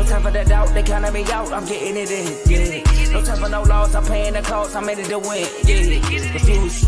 time for the doubt, they counted me out, I'm getting it in, yeah. No time for no loss, I'm paying the cost, I'm in it to win, yeah. Refuse,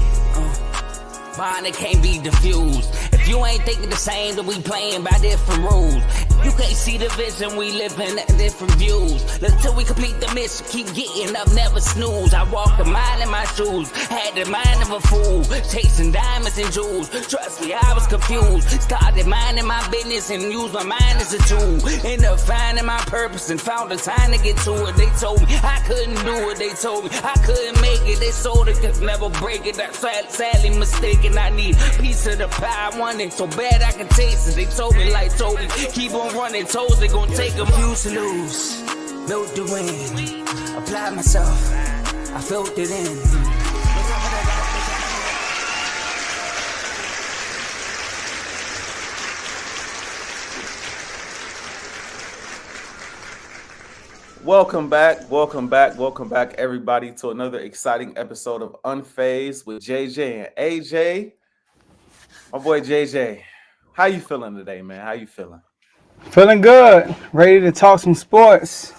mine, it can't be diffused. If you ain't thinking the same, then we playing by different rules. You can't see the vision, we living at different views. Until we complete the mission, keep getting up, never snooze. I walk the mile in my shoes, had the mind of a fool, chasing diamonds and jewels. Trust me, I was confused. Started minding my business and used my mind as a tool. Ended up finding my purpose and found the time to get to it. They told me I couldn't do it, they told me I couldn't make it. They sold it, could never break it. That's sadly mistaken. I need a piece of the pie, I want it so bad I can taste it. They told me like Toby, keep on running toes, they gon' take a few to lose. Built the win, applied myself, I felt it in. Welcome back, everybody, to another exciting episode of Unfazed with JJ and Ajae. My boy JJ, how you feeling today, man? How you feeling? Feeling good. Ready to talk some sports.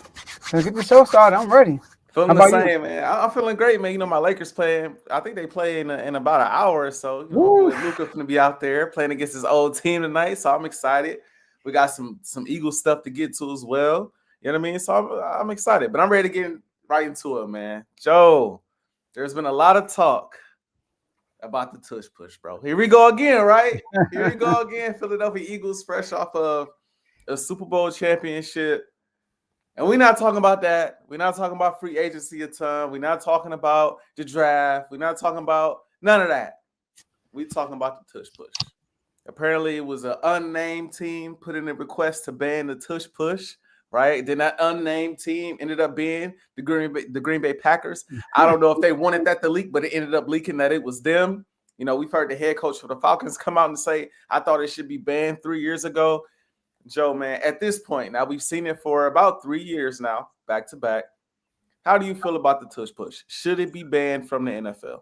Let's get the show started. I'm ready. Feeling the same, man. I'm feeling great, man. You know, my Lakers playing. I think they play in about an hour or so. You know, Luka's gonna be out there playing against his old team tonight, so I'm excited. We got some Eagle stuff to get to as well. You know what I mean? So I'm excited, but I'm ready to get right into it, man. Joe, there's been a lot of talk about the Tush push, bro. Here we go again, right? Here we go again. Philadelphia Eagles fresh off of a Super Bowl championship. And we're not talking about that. We're not talking about free agency a ton. We're not talking about the draft. We're not talking about none of that. We're talking about the Tush push. Apparently, it was an unnamed team put in a request to ban the Tush push, right? Then that unnamed team ended up being the Green Bay Packers. I don't know if they wanted that to leak, but it ended up leaking that it was them. You know, we've heard the head coach for the Falcons come out and say, I thought it should be banned 3 years ago. Joe, man, at this point, now we've seen it for about 3 years now, back to back. How do you feel about the Tush push? Should it be banned from the NFL?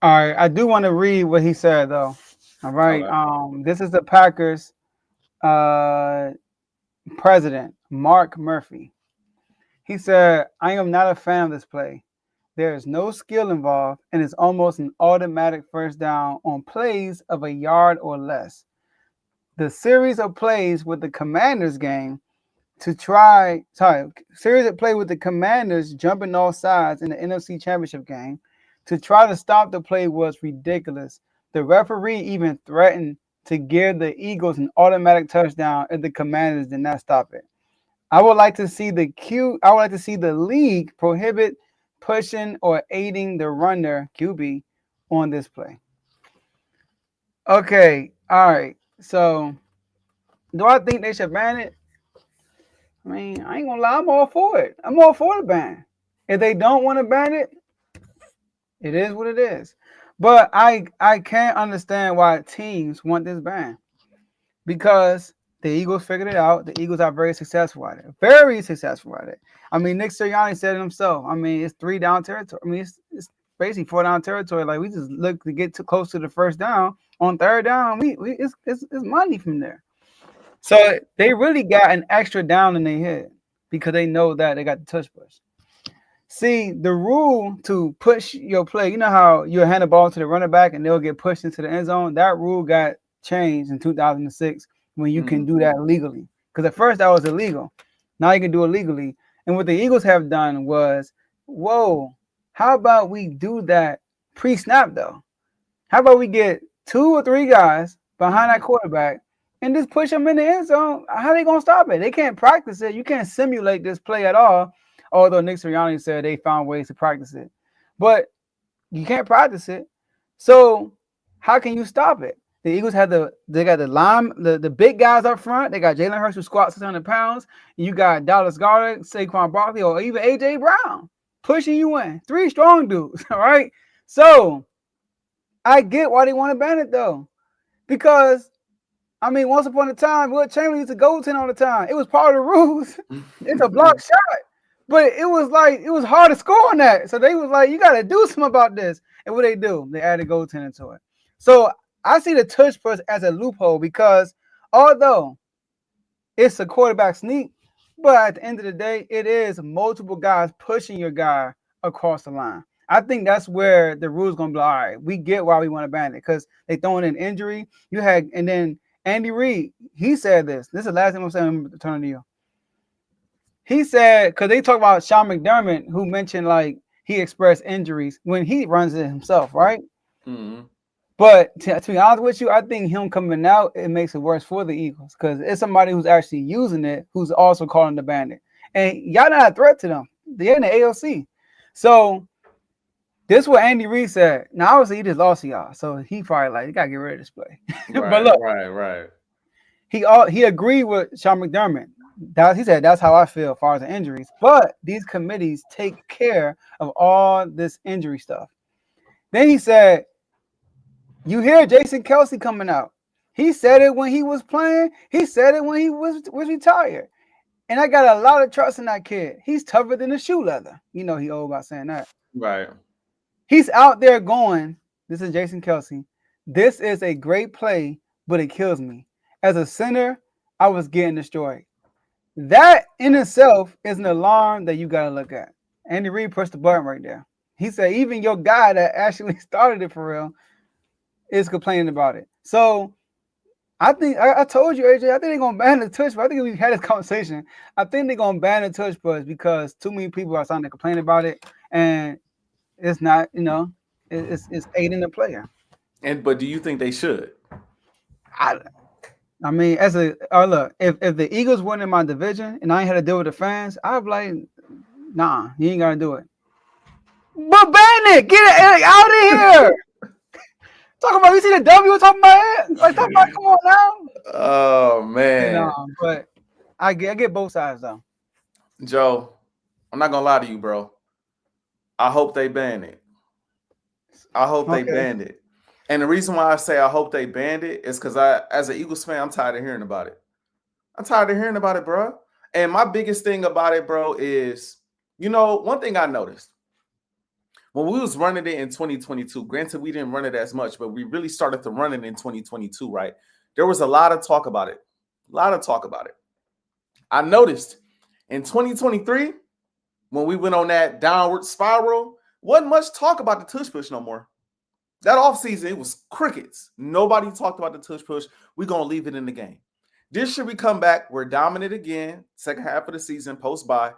All right, I do want to read what he said, though. All right. Okay. This is the Packers president, Mark Murphy. He said, I am not a fan of this play. There is no skill involved, and it's almost an automatic first down on plays of a yard or less. The series of plays with the Commanders game series of play with the Commanders jumping off sides in the NFC Championship game to try to stop the play was ridiculous. The referee even threatened to give the Eagles an automatic touchdown if the Commanders did not stop it. I would like to see the league prohibit pushing or aiding the runner QB on this play. Okay, all right. So, do I think they should ban it? I mean, I ain't gonna lie, I'm all for it. I'm all for the ban. If they don't want to ban it, it is what it is. But I can't understand why teams want this ban. Because the Eagles figured it out. The Eagles are very successful at it. Very successful at it. I mean, Nick Sirianni said it himself. I mean, it's 3 down territory. I mean, it's basically 4 down territory. Like, we just look to get too close to the first down. On third down, it's money from there. So they really got an extra down in their head because they know that they got the touch push. See, the rule to push your play, you know how you hand the ball to the running back and they'll get pushed into the end zone? That rule got changed in 2006 when you can do that legally. Because at first that was illegal. Now you can do it legally. And what the Eagles have done was, how about we do that pre-snap though? How about we get 2 or 3 guys behind that quarterback and just push them in the end zone? How are they going to stop it? They can't practice it. You can't simulate this play at all, although Nick Sirianni said they found ways to practice it. But you can't practice it. So how can you stop it? The Eagles got the big guys up front. They got Jalen Hurts who squats 600 pounds. You got Dallas Goedert, Saquon Barkley, or even A.J. Brown pushing you in. 3 strong dudes, all right? So I get why they want to ban it, though. Because, I mean, once upon a time, Will Chamberlain used to goaltend all the time. It was part of the rules. It's a block shot. But it was hard to score on that. So they was like, you got to do something about this. And what they do? They added goaltending to it. So I see the tush push as a loophole because although it's a quarterback sneak, But at the end of the day, it is multiple guys pushing your guy across the line. I think that's where the rule's gonna be. All right, we get why we want to ban it because they throwing in injury. And then Andy Reid, he said this. This is the last thing I'm saying. I'm turning to you. He said because they talk about Sean McDermott, who mentioned like he expressed injuries when he runs it himself, right? Mm-hmm. But to be honest with you, I think him coming out, it makes it worse for the Eagles because it's somebody who's actually using it, who's also calling the bandit. And y'all not a threat to them. They're in the AOC. So this is what Andy Reid said. Now, obviously, he just lost to y'all. So he probably like, you got to get rid of this play. Right, but look, right. He agreed with Sean McDermott. He said, that's how I feel as far as the injuries. But these committees take care of all this injury stuff. Then he said, you hear Jason Kelce coming out. He said it when he was playing. He said it when he was retired. And I got a lot of trust in that kid. He's tougher than the shoe leather. You know he old about saying that. Right. He's out there going, this is Jason Kelce. This is a great play, but it kills me. As a center, I was getting destroyed. That in itself is an alarm that you got to look at. Andy Reid pushed the button right there. He said, even your guy that actually started it for real is complaining about it. So I think I told you, AJ, I think they're gonna ban the tush, but I think we had this conversation. I think they're gonna ban the tush push because too many people are starting to complain about it, and it's not, it's aiding the player. But do you think they should? I mean, look, if the Eagles win in my division and I ain't had to deal with the fans, I'd be like, nah, you ain't gotta do it. But ban it, get it out of here. Talking about, you see the W talking about it? Like, talking about, come on now. Oh, man. But I get both sides, though. Joe, I'm not going to lie to you, bro. I hope they ban it. I hope they banned it. And the reason why I say I hope they banned it is because as an Eagles fan, I'm tired of hearing about it. I'm tired of hearing about it, bro. And my biggest thing about it, bro, is, one thing I noticed. When we was running it in 2022, granted, we didn't run it as much, but we really started to run it in 2022, right? There was a lot of talk about it. I noticed in 2023, when we went on that downward spiral, wasn't much talk about the tush push no more. That offseason, it was crickets. Nobody talked about the tush push. We're going to leave it in the game. This year we come back. We're dominant again. Second half of the season, post-bye,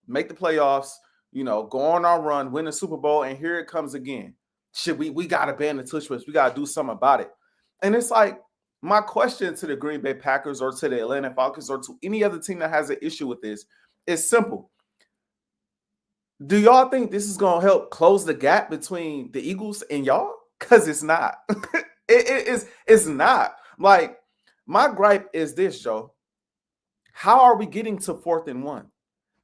make the playoffs. Go on our run, win the Super Bowl, and here it comes again. Shit, we got to ban the tush push. We got to do something about it. And it's like, my question to the Green Bay Packers or to the Atlanta Falcons or to any other team that has an issue with this is simple. Do y'all think this is going to help close the gap between the Eagles and y'all? Because it's not. It's not. Like, my gripe is this, Joe. How are we getting to 4th and 1?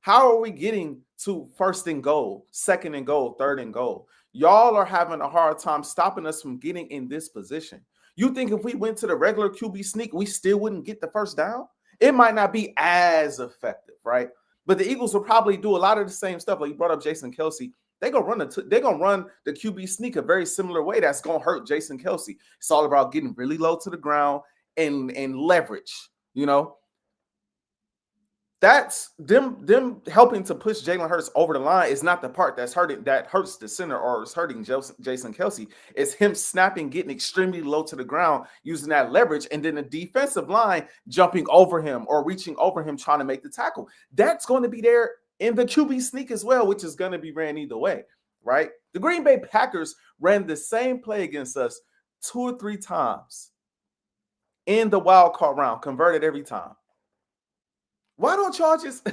How are we getting to 1st and goal, 2nd and goal, 3rd and goal? Y'all are having a hard time stopping us from getting in this position. You think if we went to the regular QB sneak, we still wouldn't get the first down? It might not be as effective, right? But the Eagles will probably do a lot of the same stuff. Like you brought up Jason Kelce. They're gonna run the QB sneak a very similar way that's gonna hurt Jason Kelce. It's all about getting really low to the ground and leverage, That's them helping to push Jalen Hurts over the line is not the part that hurts the center or is hurting Jason Kelce. It's him snapping, getting extremely low to the ground, using that leverage, and then the defensive line jumping over him or reaching over him trying to make the tackle. That's going to be there in the QB sneak as well, which is going to be ran either way, right? The Green Bay Packers ran the same play against us 2 or 3 times in the wild card round, converted every time. Why don't y'all just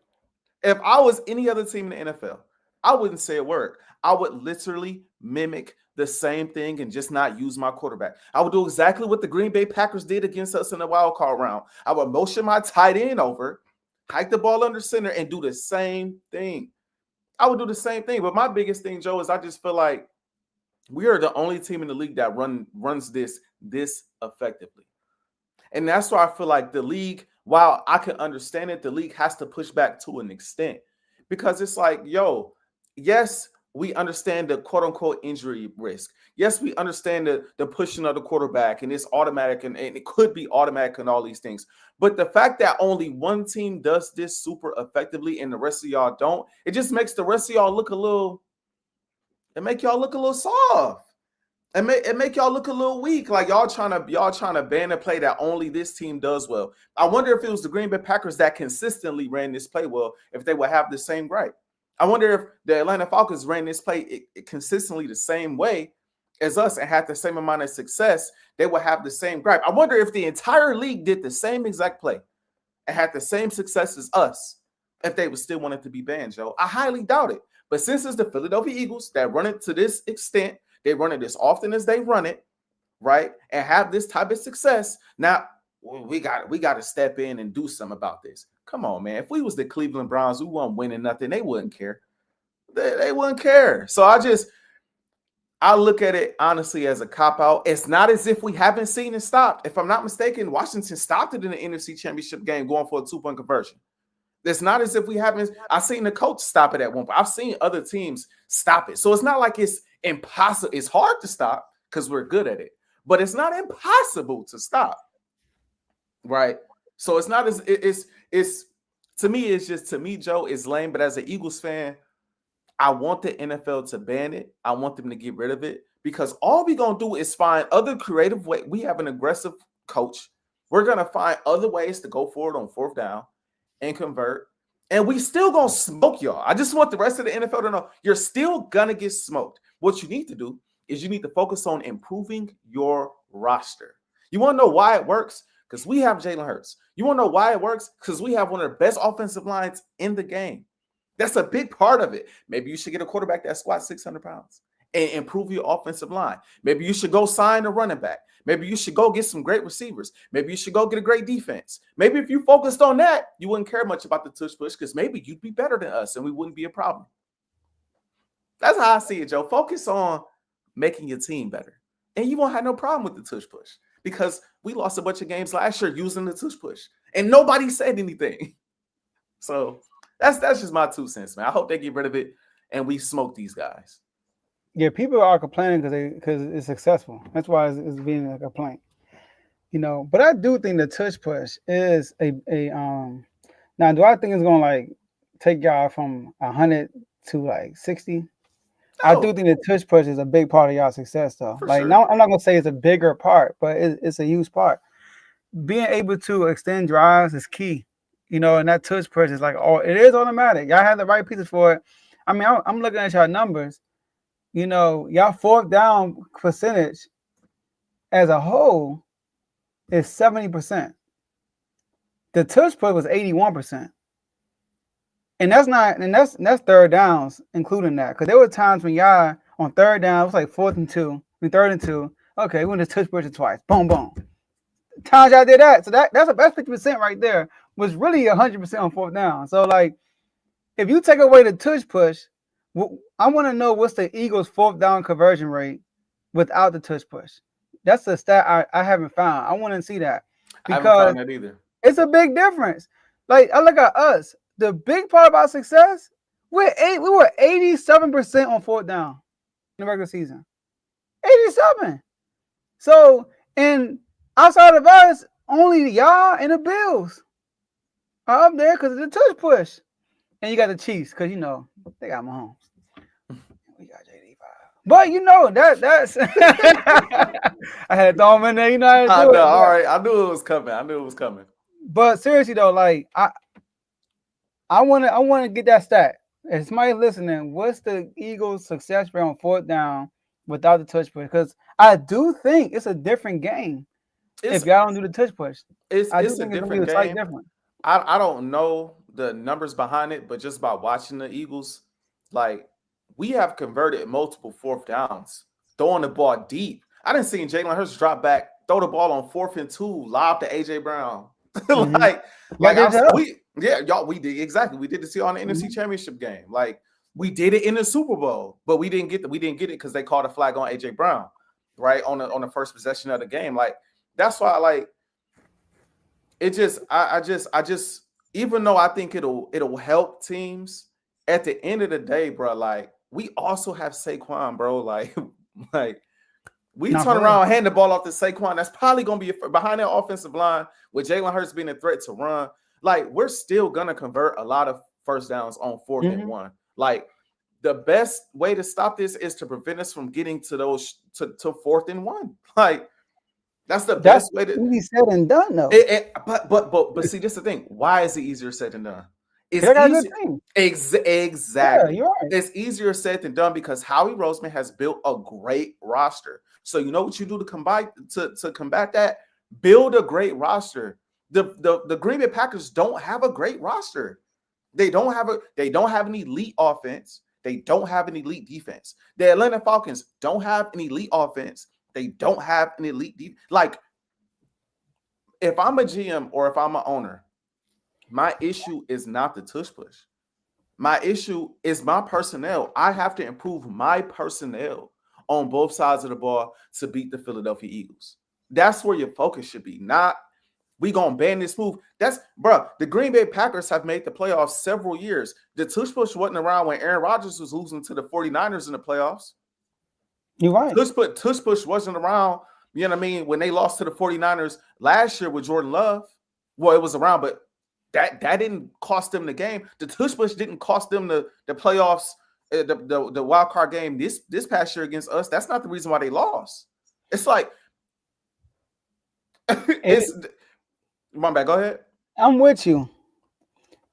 – if I was any other team in the NFL, I wouldn't say a word. I would literally mimic the same thing and just not use my quarterback. I would do exactly what the Green Bay Packers did against us in the wild card round. I would motion my tight end over, hike the ball under center, and do the same thing. I would do the same thing. But my biggest thing, Joe, is I just feel like we are the only team in the league that runs this effectively. And that's why I feel like the league – while I can understand it, the league has to push back to an extent because it's like, yes, we understand the quote unquote injury risk. Yes, we understand the pushing of the quarterback, and it's automatic, and it could be automatic and all these things. But the fact that only one team does this super effectively and the rest of y'all don't, it just makes the rest of y'all look a little, it make y'all look a little soft. It make y'all look a little weak, like y'all trying to ban a play that only this team does well. I wonder if it was the Green Bay Packers that consistently ran this play well, if they would have the same gripe. I wonder if the Atlanta Falcons ran this play consistently the same way as us and had the same amount of success, they would have the same gripe. I wonder if the entire league did the same exact play and had the same success as us, if they would still want it to be banned, Joe. I highly doubt it. But since it's the Philadelphia Eagles that run it to this extent, they run it as often as they run it, right, and have this type of success, now we got to step in and do something about this. Come on, man. If we was the Cleveland Browns, we weren't winning nothing, they wouldn't care. They wouldn't care. So I look at it honestly as a cop-out. It's not as if we haven't seen it stopped. If I'm not mistaken, Washington stopped it in the NFC Championship game going for a 2-point conversion. It's not as if we haven't. I've seen the coach stop it at one point. I've seen other teams stop it. So it's not like it's impossible. It's hard to stop because we're good at it, but it's not impossible to stop, right? So it's not as it's to me. It's just, to me, Joe, it's lame. But as an Eagles fan, I want the NFL to ban it. I want them to get rid of it, because all we're going to do is find other creative ways. We have an aggressive coach. We're going to find other ways to go forward on 4th down and convert. And we still going to smoke y'all. I just want the rest of the NFL to know you're still going to get smoked. What you need to do is you need to focus on improving your roster. You want to know why it works? Because we have Jalen Hurts. You want to know why it works? Because we have one of the best offensive lines in the game. That's a big part of it. Maybe you should get a quarterback that squats 600 pounds and improve your offensive line. Maybe you should go sign a running back. Maybe you should go get some great receivers. Maybe you should go get a great defense. Maybe if you focused on that, you wouldn't care much about the tush push, because maybe you'd be better than us and we wouldn't be a problem. That's how I see it, Joe. Focus on making your team better, and you won't have no problem with the tush push, because we lost a bunch of games last year using the tush push and nobody said anything. So that's just my 2 cents, man. I hope they get rid of it and we smoke these guys. Yeah, people are complaining because it's successful. That's why it's being a complaint, But I do think the tush push is a now. Do I think it's gonna like take y'all from 100 to like 60? No. I do think the tush push is a big part of y'all's success, though. For sure. Now I'm not gonna say it's a bigger part, but it's a huge part. Being able to extend drives is key, and that tush push is like, it is automatic. Y'all have the right pieces for it. I mean, I'm looking at y'all numbers. Y'all 4th down percentage as a whole is 70%. The tush push was 81%. And that's 3rd downs, including that. Because there were times when y'all on 3rd down, it was like 4th and 2, 3rd and 2. Okay, we went to tush push it twice. Boom, boom. Times y'all did that. So that's 50% right there. Was really 100% on 4th down. So like, if you take away the tush push, I want to know what's the Eagles' 4th down conversion rate without the tush push. That's a stat I haven't found. I want to see that, because I haven't found that either. It's a big difference. Like, I look at us. The big part about success, we were 87% on 4th down in the regular season. 87. So, and outside of us, only y'all and the Bills are up there because of the tush push. And you got the Chiefs, because they got Mahomes. We got JD 5. But that's I had to throw him in there, I know, all right. I knew it was coming. But seriously though, like I wanna get that stat. If somebody listening, what's the Eagles' success rate on 4th down without the tush push? Because I do think it's a different game if y'all don't do the tush push. It's a different game. I don't know the numbers behind it, but just by watching the Eagles, like, we have converted multiple 4th downs, throwing the ball deep. I didn't see Jalen Hurts drop back, throw the ball on 4th and 2, lob to AJ Brown. We did exactly. We did this on the NFC Championship game. Like, we did it in the Super Bowl, but we didn't get it because they called a flag on AJ Brown, right, on the first possession of the game. Like, that's why, like, it just, I just, even though I think it'll help teams, at the end of the day, bro, like, we also have Saquon, bro. Like we Nah, turn for around real. and hand the ball off to Saquon. That's probably going to be behind that offensive line with Jalen Hurts being a threat to run. Like, we're still going to convert a lot of first downs on 4th and 1. Like, the best way to stop this is to prevent us from getting to those to 4th and 1. Like, that's the best way to. Easy said and done, though. But see, this is the thing. Why is it easier said than done? It's easy. Exactly. Yeah, you're right. It's easier said than done because Howie Roseman has built a great roster. So you know what you do to combat that? Build a great roster. The Green Bay Packers don't have a great roster. They don't have an elite offense. They don't have an elite defense. The Atlanta Falcons don't have an elite offense. They don't have an elite defense. Like, if I'm a GM or if I'm an owner, my issue is not the tush push. My issue is my personnel. I have to improve my personnel on both sides of the ball to beat the Philadelphia Eagles. That's where your focus should be. Not, we gonna ban this move. The Green Bay Packers have made the playoffs several years. The tush push wasn't around when Aaron Rodgers was losing to the 49ers in the playoffs. You're right. Tush push wasn't around, you know what I mean, when they lost to the 49ers last year with Jordan Love. Well, it was around, but that didn't cost them the game. The tush push didn't cost them the playoffs, the wild card game this past year against us. That's not the reason why they lost. It's like my bad. Go ahead. I'm with you,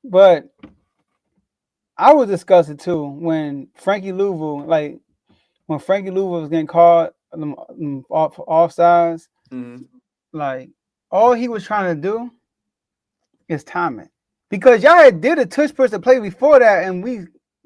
but I was discussing too when Frankie Louisville was getting caught offsides. Mm-hmm. Like, all he was trying to do is time it, because y'all had did a tush push to play before that, and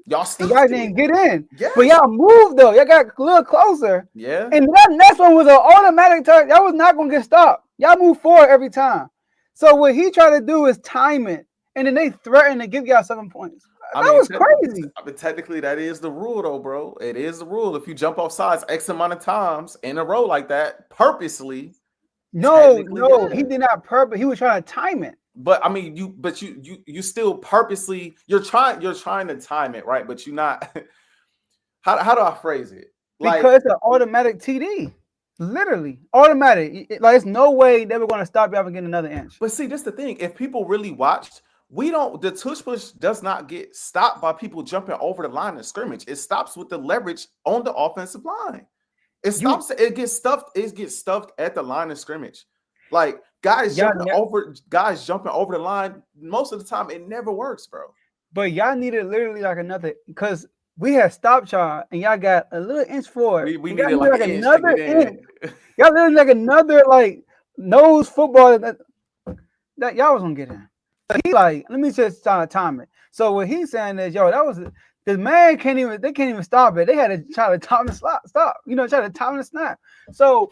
y'all didn't get in. Yes. But y'all moved though. Y'all got a little closer. Yeah. And that next one was an automatic touch. Y'all was not gonna get stopped. Y'all move forward every time. So what he tried to do is time it, and then they threatened to give y'all 7 points. That was crazy. But technically, that is the rule, though, bro. It is the rule. If you jump off sides X amount of times in a row like that, purposely. No, he did not purpose. He was trying to time it. But I mean, you still purposely you're trying to time it, right? But you're not. How do I phrase it? Like, because it's an automatic TD. Literally automatic. There's no way they were going to stop you from getting another inch. But see, this is the thing. If people really watched, the tush push does not get stopped by people jumping over the line of scrimmage. It stops with the leverage on the offensive line. It gets stuffed at the line of scrimmage. Like, guys jumping over the line, most of the time it never works, bro. But y'all needed literally like another, because we had stopped y'all and y'all got a little inch forward. We needed like another inch. Y'all literally like another nose football that y'all was gonna get in. So he let me just time it. So what he's saying is, the man they can't even stop it. They had to try to time the stop, try to time the snap. So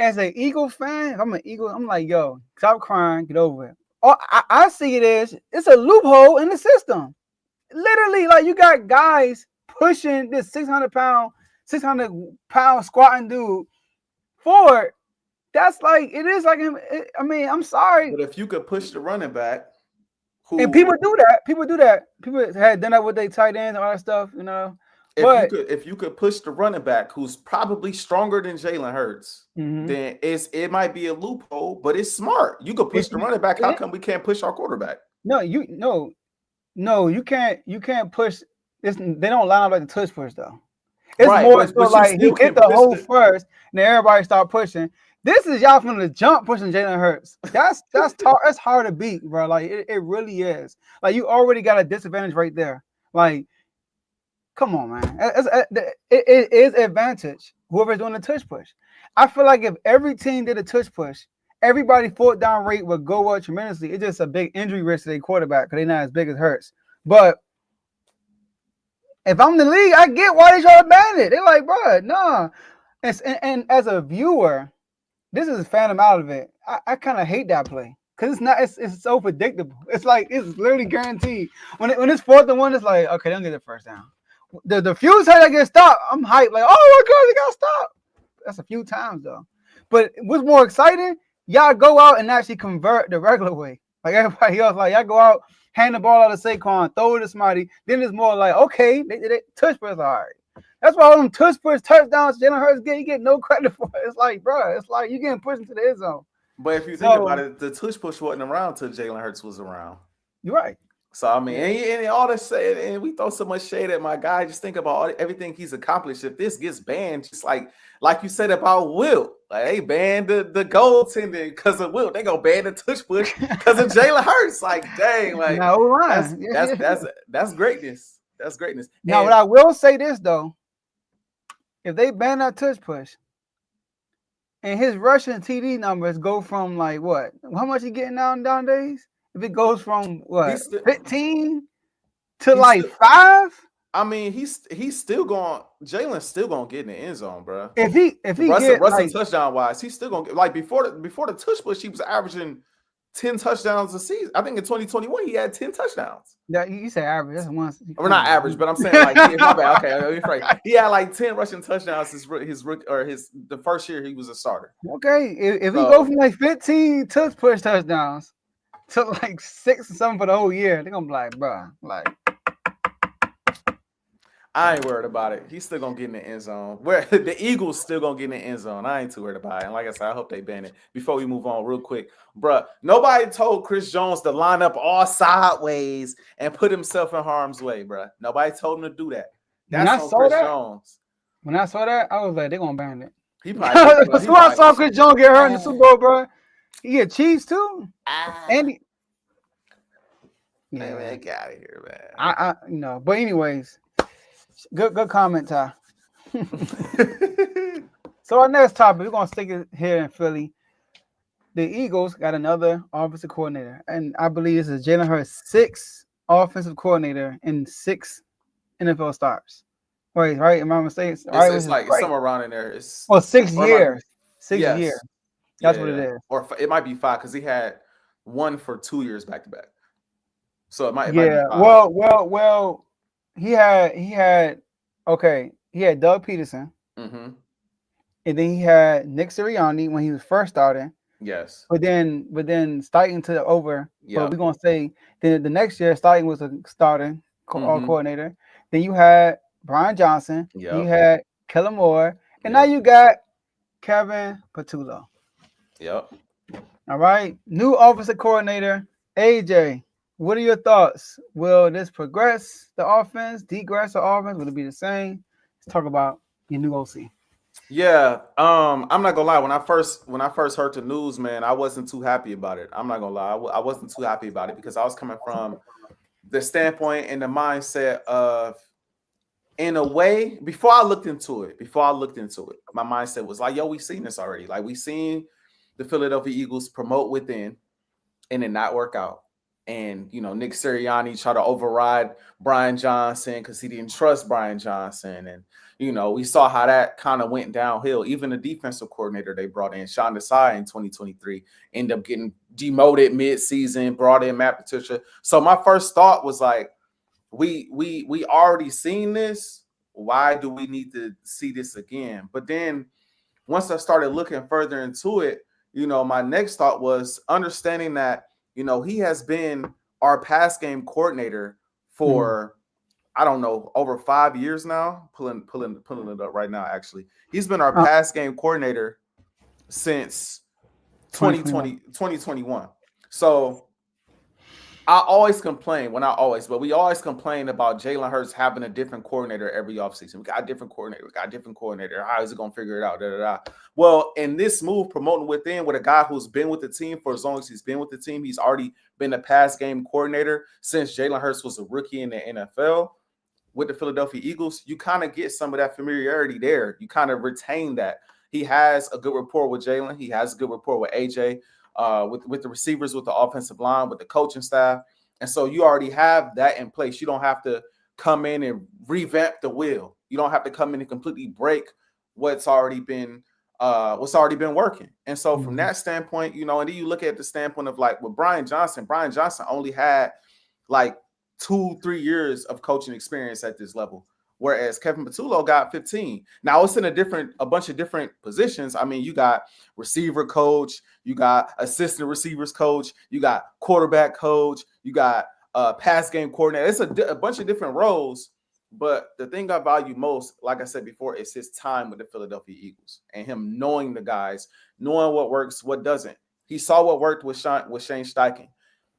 as an Eagle fan, if I'm an Eagle, I'm like, yo, stop crying, get over it. I see it as it's a loophole in the system. Literally, you got guys pushing this 600-pound squatting dude forward. That's it is like him. I mean, I'm sorry. But if you could push the running back, and people do that. People had done that with their tight ends and all that stuff, If you could push the running back who's probably stronger than Jalen Hurts, then it might be a loophole, but it's smart. You could push the running back. How come we can't push our quarterback? No, you can't push this. They don't line up like the tush push though. It's more so he hit the hole first, and then everybody start pushing. This is y'all from the jump pushing Jalen Hurts. That's that's hard to beat, bro. It really is. You already got a disadvantage right there. Come on, man. It is advantage. Whoever's doing the tush push. I feel like if every team did a tush push, everybody's fourth down rate would go up tremendously. It's just a big injury risk to their quarterback because they're not as big as Hurts. But if I'm the league, I get why they try to ban it. They're like, bro, nah. And as a viewer, this is phantom out of it. I kind of hate that play because it's so predictable. It's it's literally guaranteed. When it's 4th and 1, it's like, okay, they don't get the first down. The few times I get stopped, I'm hyped. Oh my God, they got stopped. That's a few times though. But what's more exciting? Y'all go out and actually convert the regular way. Like everybody else, like y'all go out, hand the ball out to Saquon, throw it to somebody. Then it's more like, okay, they touch push, all right. That's why all them touch push touchdowns Jalen Hurts you get no credit for it. It's like, bro, it's like you getting pushed into the end zone. But if you think about it, the tush push wasn't around till Jalen Hurts was around. You're right. So I mean, and all this shade, and we throw so much shade at my guy. Just think about everything he's accomplished. If this gets banned, just like you said about Will, like they banned the goaltending because of Will, they gonna ban the tush push because of Jalen Hurts. Like, dang, like that's greatness. That's greatness. Now, what I will say this though, if they ban that tush push, and his Russian TD numbers go from like what? How much he getting nowadays? If it goes from what 15 to like 5, I mean, he's still going. Jalen's still gonna get in the end zone, bro. If he Russell touchdown wise, he's still gonna get like before the tush push, he was averaging 10 touchdowns a season. I think in 2021 he had 10 touchdowns. Yeah, you say average. That's one. We're not average, but I'm saying like my bad. Okay, he had like 10 rushing touchdowns the first year he was a starter. Okay, if he go from like 15 tush push touchdowns to like 6 or something for the whole year, they're gonna be like, bro, like. I ain't worried about it. He's still gonna get in the end zone. Where the Eagles still gonna get in the end zone. I ain't too worried about it. And like I said, I hope they ban it. Before we move on, real quick, bruh, nobody told Chris Jones to line up all sideways and put himself in harm's way, bruh. Nobody told him to do that. That's on Chris Jones. When I saw that, I was like, they're gonna ban it. He probably. I saw Chris Jones get hurt in the Super Bowl, bro. He get Chiefs too. And man, get out of here, man. I but anyways. Good comment, Ty. So our next topic, we're gonna stick it here in Philly. The Eagles got another offensive coordinator, and I believe this is Jalen Hurts' 6th offensive coordinator in 6 NFL starts. Right? Am I mistaken? It's like somewhere around in there. It's 6 years. 6 years. That's what it is. Or it might be 5 because he had one for 2 years back to back. So it might be 5. Well. He had Doug Peterson, and then he had Nick Sirianni when he was first starting. Yes, but then Steichen took over. Yeah, but we're gonna say then the next year Steichen was a starting coordinator. Then you had Brian Johnson. Yep. You had Kellen Moore, and now you got Kevin Patullo. Yep. All right, new offensive coordinator AJ. What are your thoughts? Will this progress the offense, degress the offense? Will it be the same? Let's talk about your new OC. Yeah, I'm not gonna lie. When I first heard the news, man, I wasn't too happy about it. I'm not gonna lie. I wasn't too happy about it because I was coming from the standpoint and the mindset of, in a way, before I looked into it, my mindset was like, yo, we've seen this already. Like, we've seen the Philadelphia Eagles promote within and it not work out. And, Nick Sirianni tried to override Brian Johnson because he didn't trust Brian Johnson. And, we saw how that kind of went downhill. Even the defensive coordinator they brought in, Sean Desai, in 2023, ended up getting demoted mid-season, brought in Matt Patricia. So my first thought was like, we already seen this. Why do we need to see this again? But then once I started looking further into it, my next thought was understanding that, he has been our pass game coordinator for, I don't know, over 5 years now. Pulling it up right now, actually. He's been our pass game coordinator since 2021. So we always complain about Jalen Hurts having a different coordinator every offseason. We got a different coordinator. How is he going to figure it out? Well, in this move, promoting within with a guy who's been with the team for as long as he's been with the team, he's already been a pass game coordinator since Jalen Hurts was a rookie in the NFL with the Philadelphia Eagles. You kind of get some of that familiarity there. You kind of retain that. He has a good rapport with Jalen. He has a good rapport with AJ. With the receivers, with the offensive line, with the coaching staff. And so you already have that in place. You don't have to come in and revamp the wheel. You don't have to come in and completely break what's already been working. And so from that standpoint, and then you look at the standpoint of like with Brian Johnson only had like 2-3 years of coaching experience at this level. whereas Kevin Patullo got 15. Now it's in a bunch of different positions. I mean, you got receiver coach, you got assistant receivers coach, you got quarterback coach, you got pass game coordinator. It's a bunch of different roles. But the thing I value most, like I said before, is his time with the Philadelphia Eagles and him knowing the guys, knowing what works, what doesn't. He saw what worked with Shane Steichen.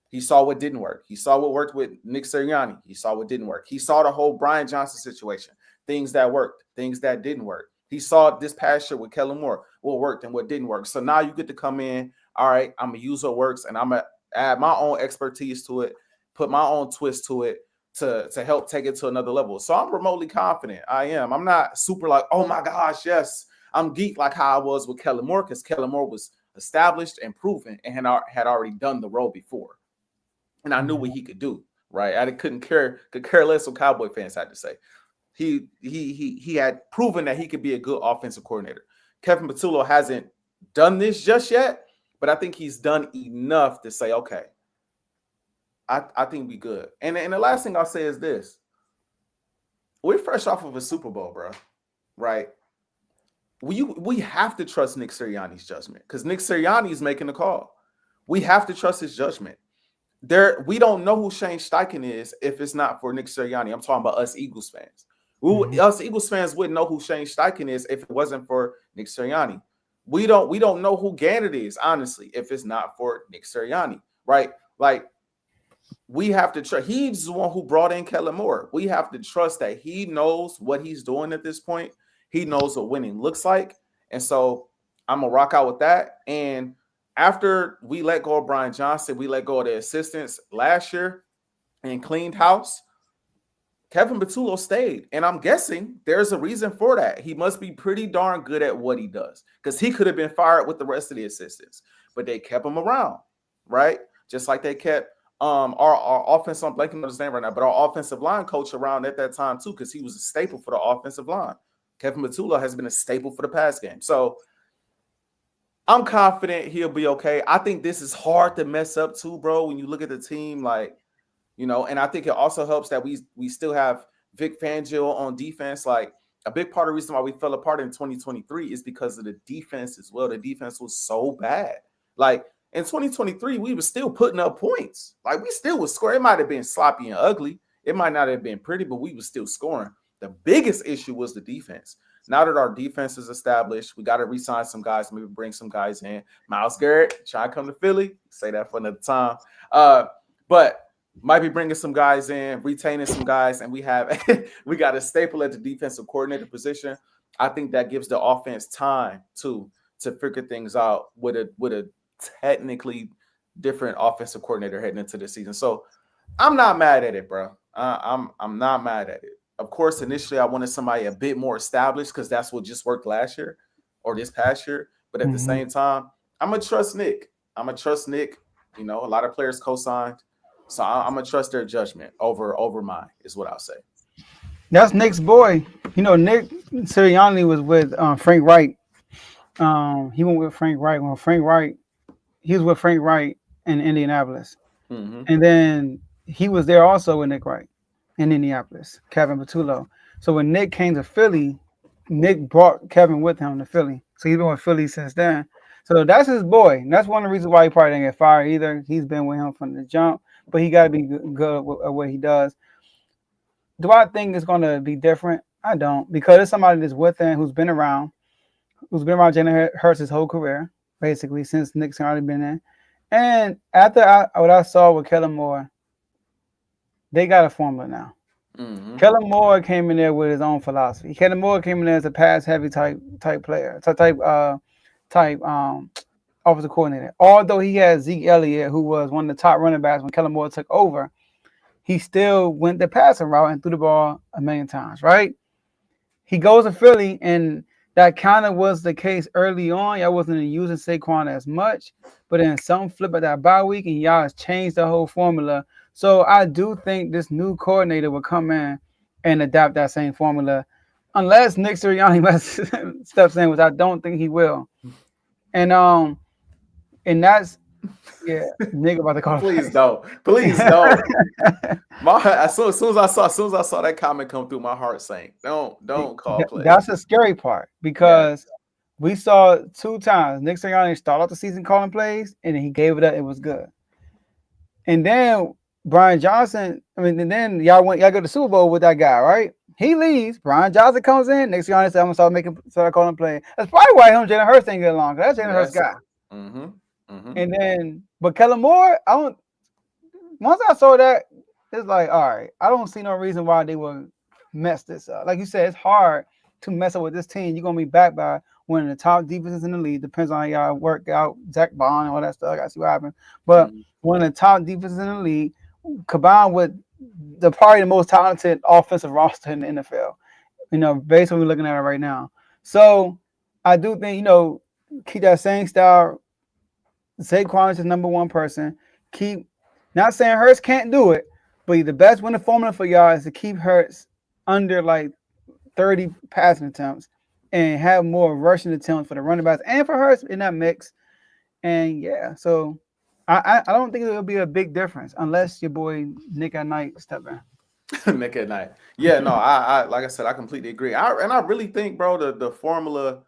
He saw what didn't work. He saw what worked with Nick Sirianni. He saw what didn't work. He saw the whole Brian Johnson situation, things that worked, things that didn't work. He saw this past year with Kellen Moore, what worked and what didn't work. So now you get to come in, all right, I'm going to use what works, and I'm going to add my own expertise to it, put my own twist to it to help take it to another level. So I'm remotely confident. I am. I'm not super like, oh, my gosh, yes. I'm geeked like how I was with Kellen Moore because Kellen Moore was established and proven and had already done the role before. And I knew what he could do, right? I could care less what Cowboy fans had to say. He had proven that he could be a good offensive coordinator. Kevin Patullo hasn't done this just yet, but I think he's done enough to say, okay, I think we good. And the last thing I'll say is this. We're fresh off of a Super Bowl, bro, right? We have to trust Nick Sirianni's judgment because Nick Sirianni is making the call. We have to trust his judgment. We don't know who Shane Steichen is if it's not for Nick Sirianni. I'm talking about us Eagles fans. Us Eagles fans wouldn't know who Shane Steichen is if it wasn't for Nick Sirianni. We don't know who Gannett is, honestly, if it's not for Nick Sirianni, right? Like, we have to trust. He's the one who brought in Kellen Moore. We have to trust that he knows what he's doing at this point. He knows what winning looks like. And so I'm going to rock out with that. And after we let go of Brian Johnson, we let go of the assistants last year and cleaned house, Kevin Patullo stayed. And I'm guessing there's a reason for that. He must be pretty darn good at what he does because he could have been fired with the rest of the assistants, but they kept him around, right? Just like they kept our offensive, I'm blanking on his name right now, but our offensive line coach around at that time too because he was a staple for the offensive line. Kevin Patullo has been a staple for the pass game. So I'm confident he'll be okay. I think this is hard to mess up too, bro, when you look at the team, like, you know, and I think it also helps that we still have Vic Fangio on defense. Like, a big part of the reason why we fell apart in 2023 is because of the defense as well. The defense was so bad. Like, in 2023, we were still putting up points. Like, we still was scoring. It might have been sloppy and ugly. It might not have been pretty, but we were still scoring. The biggest issue was the defense. Now that our defense is established, we got to re-sign some guys, maybe bring some guys in. Myles Garrett, try to come to Philly. Say that for another time. But might be bringing some guys in, retaining some guys, and we got a staple at the defensive coordinator position. I think that gives the offense time to figure things out with a technically different offensive coordinator heading into the season. So I'm not mad at it, bro. I'm not mad at it. Of course, initially I wanted somebody a bit more established because that's what just worked last year or this past year. But at the same time, I'm going to trust Nick. You know, a lot of players co-signed. So I'm going to trust their judgment over mine is what I'll say. That's Nick's boy. You know, Nick Sirianni was with Frank Wright. He went with Frank Wright. He was with Frank Wright in Indianapolis. Mm-hmm. And then he was there also with Nick Wright in Indianapolis, Kevin Patullo. So when Nick came to Philly, Nick brought Kevin with him to Philly. So he's been with Philly since then. So that's his boy. And that's one of the reasons why he probably didn't get fired either. He's been with him from the jump, but he got to be good at what he does. Do I think it's going to be different? I don't, because it's somebody that's with him who's been around Jalen Hurts his whole career, basically, since Nick's already been in. And after what I saw with Kellen Moore, they got a formula now. Mm-hmm. Kellen Moore came in there with his own philosophy. Kellen Moore came in there as a pass-heavy type player, type offensive coordinator. Although he had Zeke Elliott, who was one of the top running backs when Kellen Moore took over, he still went the passing route and threw the ball a million times, right? He goes to Philly, and that kind of was the case early on. Y'all wasn't using Saquon as much, but then some flip at that bye week, and y'all has changed the whole formula. So I do think this new coordinator will come in and adapt that same formula, unless Nick Sirianni steps in, which I don't think he will. And that's Yeah, nigga about to call. Please don't. Please don't. As soon as I saw that comment come through, my heart sank. Don't call plays. That's the scary part because we saw 2 times Nick Sirianni start off the season calling plays, and then he gave it up. It was good. And then Brian Johnson, and then y'all go to the Super Bowl with that guy, right? He leaves. Brian Johnson comes in. Nick Sirianni said, "I'm gonna start calling plays." That's probably why him and Jalen Hurts ain't get along. That's Jalen Hurts guy. Mm-hmm. Mm-hmm. And then, but Kellen Moore, once I saw that, it's like, all right, I don't see no reason why they would mess this up. Like you said, it's hard to mess up with this team. You're gonna be backed by one of the top defenses in the league. Depends on how y'all work out Zach Bond and all that stuff. I got to see what happens. But one of the top defenses in the league, combined with probably the most talented offensive roster in the NFL. Based on what we're looking at it right now. So I do think, keep that same style. Saquon is the number one person. Keep, not saying Hurts can't do it, but the best winning formula for y'all is to keep Hurts under like 30 passing attempts and have more rushing attempts for the running backs and for Hurts in that mix. And yeah, so I don't think it'll be a big difference unless your boy Nick at Night step in. Nick at Night. Yeah, no, I like I said, I completely agree. I really think, bro, the formula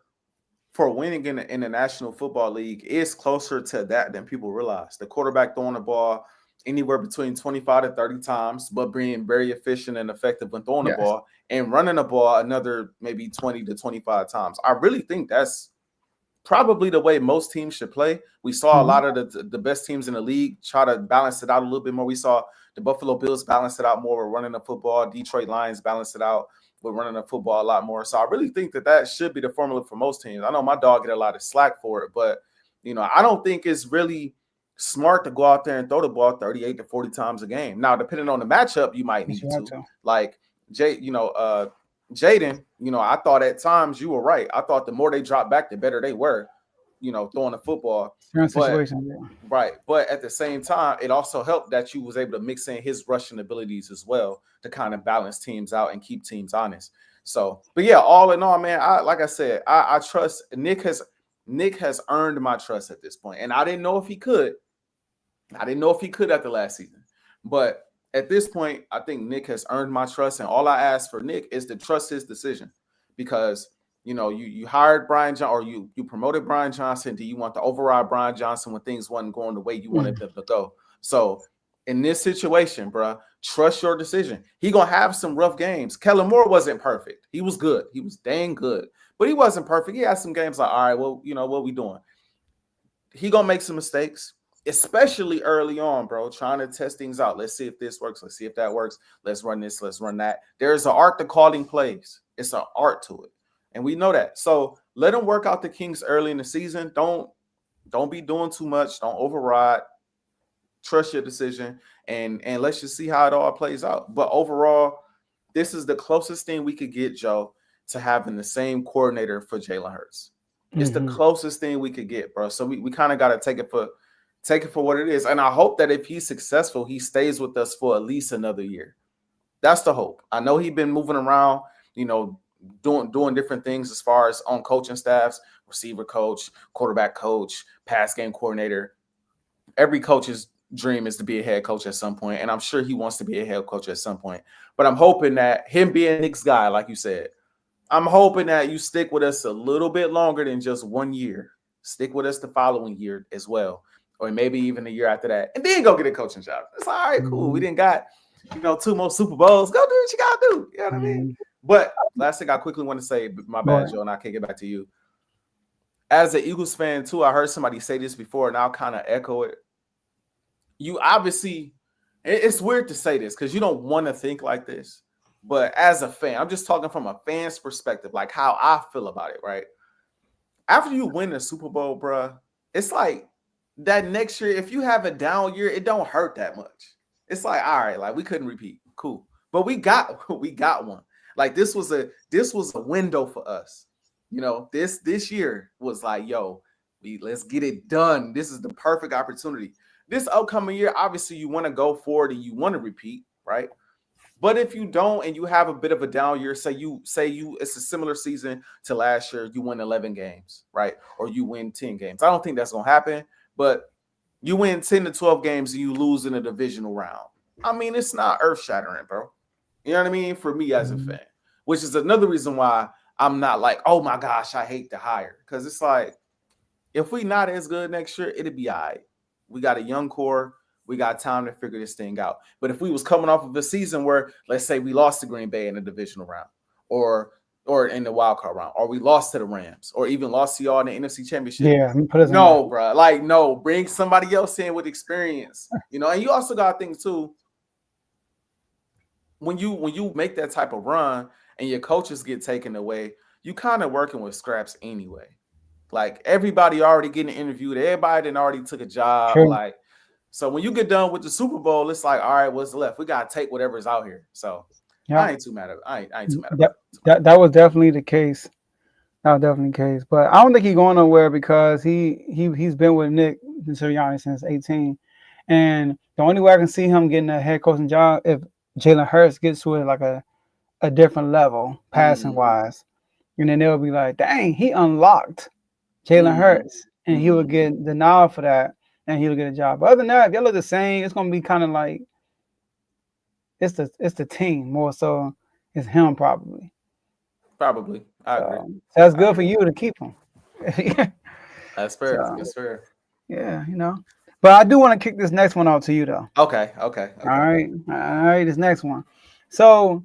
for winning in the National Football League is closer to that than people realize. The quarterback throwing the ball anywhere between 25 to 30 times, but being very efficient and effective when throwing the ball, and running the ball another maybe 20 to 25 times. I really think that's probably the way most teams should play. We saw a lot of the best teams in the league try to balance it out a little bit more. We saw the Buffalo Bills balance it out more with running the football. Detroit Lions balance it out with running the football a lot more. So I really think that should be the formula for most teams. I know my dog get a lot of slack for it, but I don't think it's really smart to go out there and throw the ball 38 to 40 times a game. Now, depending on the matchup, you might need to. Like Jaden, I thought at times you were right. I thought the more they dropped back, the better they were, throwing the football. Right. But at the same time, it also helped that you was able to mix in his rushing abilities as well to kind of balance teams out and keep teams honest. So, but yeah, all in all, man, I trust Nick has earned my trust at this point. And I didn't know if he could. After last season. But at this point, I think Nick has earned my trust. And all I ask for Nick is to trust his decision. Because, you hired Brian Johnson, or you promoted Brian Johnson. Do you want to override Brian Johnson when things wasn't going the way you wanted them to go? So in this situation, bro, trust your decision. He going to have some rough games. Kellen Moore wasn't perfect. He was good. He was dang good. But he wasn't perfect. He had some games like, all right, well, what we doing? He going to make some mistakes, especially early on, bro, trying to test things out. Let's see if this works. Let's see if that works. Let's run this. Let's run that. There's an art to calling plays. It's an art to it. And we know that. So let him work out the kinks early in the season. Don't be doing too much. Don't override. Trust your decision. And let's just see how it all plays out. But overall, this is the closest thing we could get, Joe, to having the same coordinator for Jalen Hurts. It's the closest thing we could get, bro. So we kind of got to take it for what it is. And I hope that if he's successful, he stays with us for at least another year. That's the hope. I know he's been moving around, doing different things as far as on coaching staffs, receiver coach, quarterback coach, pass game coordinator. Every coach's dream is to be a head coach at some point, and I'm sure he wants to be a head coach at some point. But I'm hoping that him being Nick's guy, like you said, I'm hoping that you stick with us a little bit longer than just 1 year. Stick with us the following year as well, or maybe even a year after that, and then go get a coaching job. It's all right, cool. We didn't got 2 more Super Bowls. Go do what you gotta do. You know what I mean? But last thing I quickly want to say, my bad, Joe, and I can't get back to you. As an Eagles fan too, I heard somebody say this before, and I'll kind of echo it. You obviously, it's weird to say this because you don't want to think like this, but as a fan, I'm just talking from a fan's perspective, like how I feel about it, right? After you win the Super Bowl, bruh, it's like that next year, if you have a down year, it don't hurt that much. It's like, all right, like we couldn't repeat. Cool. But we got one. Like this was a window for us. This year was like, yo, let's get it done. This is the perfect opportunity. This upcoming year, obviously, you want to go forward and you want to repeat, right? But if you don't and you have a bit of a down year, say it's a similar season to last year, you win 11 games, right? Or you win 10 games. I don't think that's gonna happen, but You win 10 to 12 games and you lose in a divisional round. I mean, it's not earth-shattering, bro. You know what I mean? For me as a fan, which is another reason why I'm not like, oh my gosh, I hate to hire. Because it's like, if we not as good next year, it'll be all right. We got a young core. We got time to figure this thing out. But if we was coming off of a season where, let's say, we lost to Green Bay in the divisional round, or in the wild card round, or we lost to the Rams, or even lost to y'all in the NFC Championship. Yeah, put us no, bro. Like, no, bring somebody else in with experience. You know, and you also got things too. When you make that type of run and your coaches get taken away, you kind of working with scraps anyway. Like everybody already getting interviewed, everybody done already took a job. True. Like, so when you get done with the Super Bowl, it's like, all right, what's left? We gotta take whatever's out here. So I ain't too mad at it. I ain't too mad about it. That was definitely the case. That was definitely the case. But I don't think he's going nowhere because he's been with Nick Sirianni since 18. And the only way I can see him getting a head coaching job if Jalen Hurts gets to it like a different level, passing wise. And then they'll be like, dang, he unlocked Jalen Hurts. And he would get the nod for that. And he'll get a job. But other than that, if y'all look the same, it's gonna be kind of like it's the team more so. It's him probably. Probably, I agree. So that's good for you to keep him. That's fair. That's fair. Yeah, you know. But I do want to kick this next one out to you though. Okay. All right. This next one. So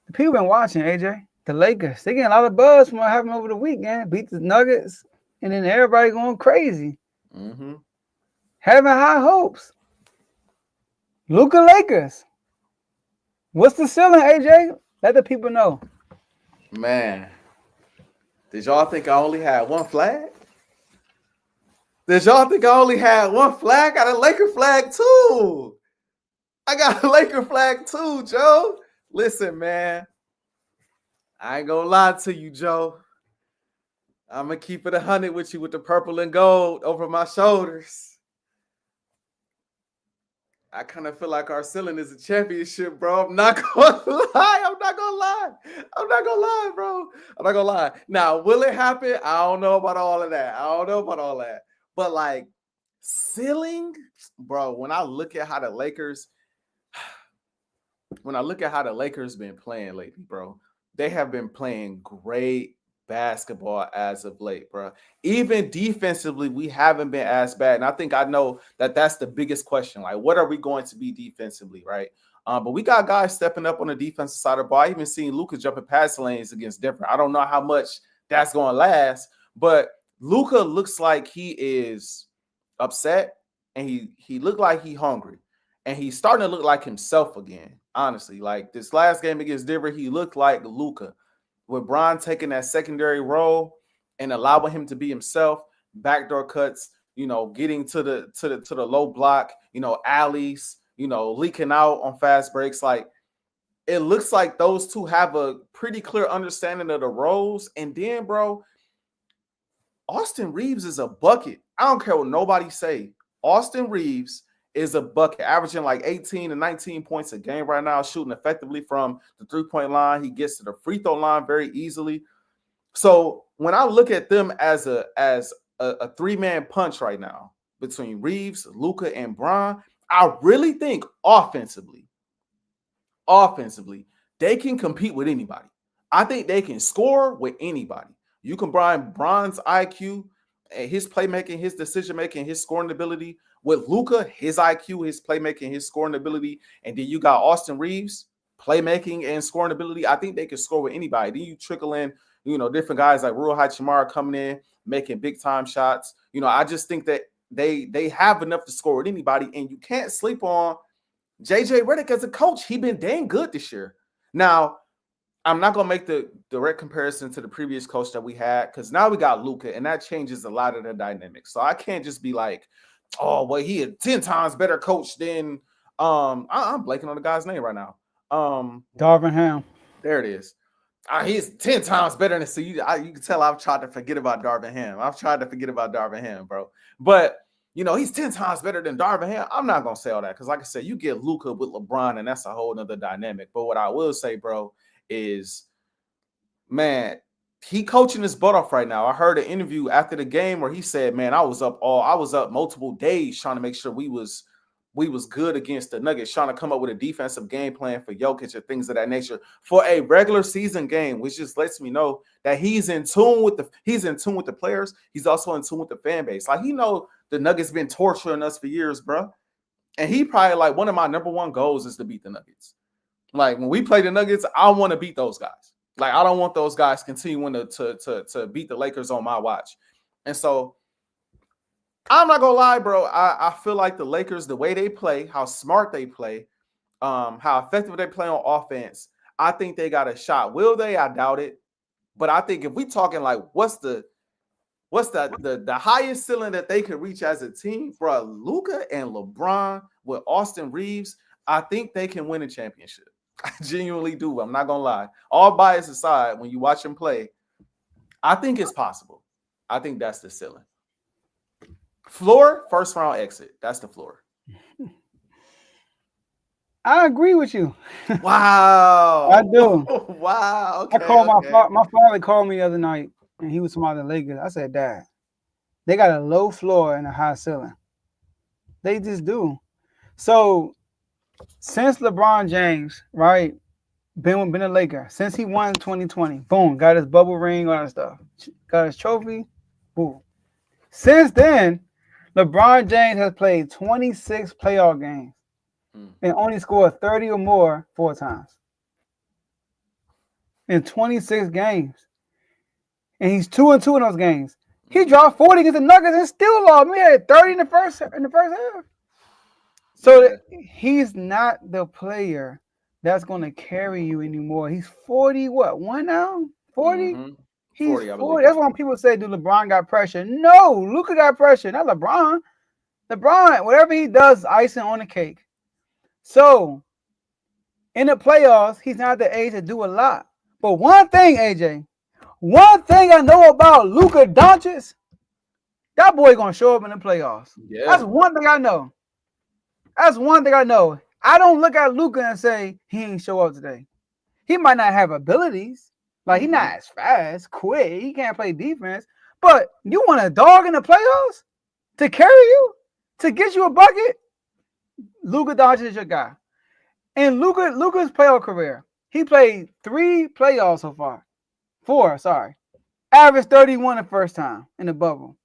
the people been watching AJ. The Lakers. They getting a lot of buzz from what happened over the weekend. Beat the Nuggets, and then everybody going crazy. Having high hopes. Luka Lakers. What's the ceiling, AJ? Let the people know. Man, did y'all think I only had one flag? Did y'all think I only had one flag? I got a Laker flag too. I got a Laker flag too, Joe. Listen, man. I ain't gonna lie to you, Joe. I'm gonna keep it 100 with you with the purple and gold over my shoulders. I kind of feel like our ceiling is a championship, bro. I'm not gonna lie. I'm not gonna lie, bro. I'm not gonna lie. Now, will it happen? I don't know about all of that. But like ceiling, bro, when I look at how the Lakers been playing lately, bro, they have been playing great basketball as of late, bro. Even defensively, we haven't been as bad. And I think I know that that's the biggest question. Like, what are we going to be defensively, right? But we got guys stepping up on the defensive side of the ball. I even seen Luka jumping past lanes against Denver. I don't know how much that's going to last, but Luka looks like he is upset, and he looked like he hungry, and he's starting to look like himself again. Honestly, like this last game against Denver, he looked like Luka. With Bron taking that secondary role and allowing him to be himself, backdoor cuts, you know, getting to the low block, you know, alleys, you know, leaking out on fast breaks. Like, it looks like those two have a pretty clear understanding of the roles. And then, bro, Austin Reeves is a bucket. I don't care what nobody say. Austin Reeves is a bucket, averaging like 18 to 19 points a game right now, shooting effectively from the three-point line. He gets to the free throw line very easily. So when I look at them as a three-man punch right now between Reeves, Luka, and Bron, I really think offensively, they can compete with anybody. I think they can score with anybody. You can combine Bron's IQ and his playmaking, his decision-making, his scoring ability with Luka, his IQ, his playmaking, his scoring ability, and then you got Austin Reeves, playmaking and scoring ability. I think they can score with anybody. Then you trickle in, you know, different guys like Rui Hachimura coming in, making big-time shots. You know, I just think that they have enough to score with anybody, and you can't sleep on JJ Redick as a coach. He's been dang good this year. Now, I'm not going to make the direct comparison to the previous coach that we had, because now we got Luka, and that changes a lot of the dynamics. So I can't just be like, oh, well, he is 10 times better coach than I'm blanking on the guy's name right now. Darvin Ham. There it is. He's 10 times better than, so you can tell I've tried to forget about Darvin Ham. Bro. But, you know, he's 10 times better than Darvin Ham. I'm not going to say all that because, like I said, you get Luka with LeBron, and that's a whole nother dynamic. But what I will say, bro, is, man, he coaching his butt off right now. I heard an interview after the game where he said, "Man, I was up multiple days trying to make sure we was good against the Nuggets, trying to come up with a defensive game plan for Jokic and things of that nature for a regular season game," which just lets me know that he's in tune with the players. He's also in tune with the fan base. Like, he know the Nuggets been torturing us for years, bro. And he probably like, one of my number one goals is to beat the Nuggets. Like, when we play the Nuggets, I want to beat those guys. Like, I don't want those guys continuing to beat the Lakers on my watch. And so I'm not gonna lie, bro. I feel like the Lakers, the way they play, how smart they play, how effective they play on offense, I think they got a shot. Will they? I doubt it. But I think if we talking like what's the highest ceiling that they could reach as a team, bro, Luka and LeBron with Austin Reeves, I think they can win a championship. I genuinely do. I'm not gonna lie. All bias aside, when you watch them play, I think it's possible. I think that's the ceiling. Floor, first round exit. That's the floor. I agree with you. Wow. I do. Wow. Okay, I called my father called me the other night, and he was talking about the Lakers. I said, Dad, they got a low floor and a high ceiling. They just do. So since LeBron James, right, been a Laker, since he won 2020, boom, got his bubble ring, all that stuff, got his trophy, boom. Since then, LeBron James has played 26 playoff games and only scored 30 or more 4 times in 26 games. And he's 2-2 in those games. He dropped 40 against the Nuggets and still lost. We had 30 in the first half. So he's not the player that's going to carry you anymore. He's 40, what, 1 now? 40? Mm-hmm. He's 40. That's why people say, do LeBron got pressure? No, Luka got pressure, not LeBron. LeBron, whatever he does, is icing on the cake. So, in the playoffs, he's not the age to do a lot. But one thing, AJ, one thing I know about Luka Doncic, that boy going to show up in the playoffs. Yeah. That's one thing I know. I don't look at Luka and say, he ain't show up today. He might not have abilities. Like, he's not as fast, quick. He can't play defense. But you want a dog in the playoffs to carry you, to get you a bucket? Luka Doncic is your guy. And Luka's playoff career, he played 3 playoffs so far. 4, sorry. Averaged 31 the first time in the bubble.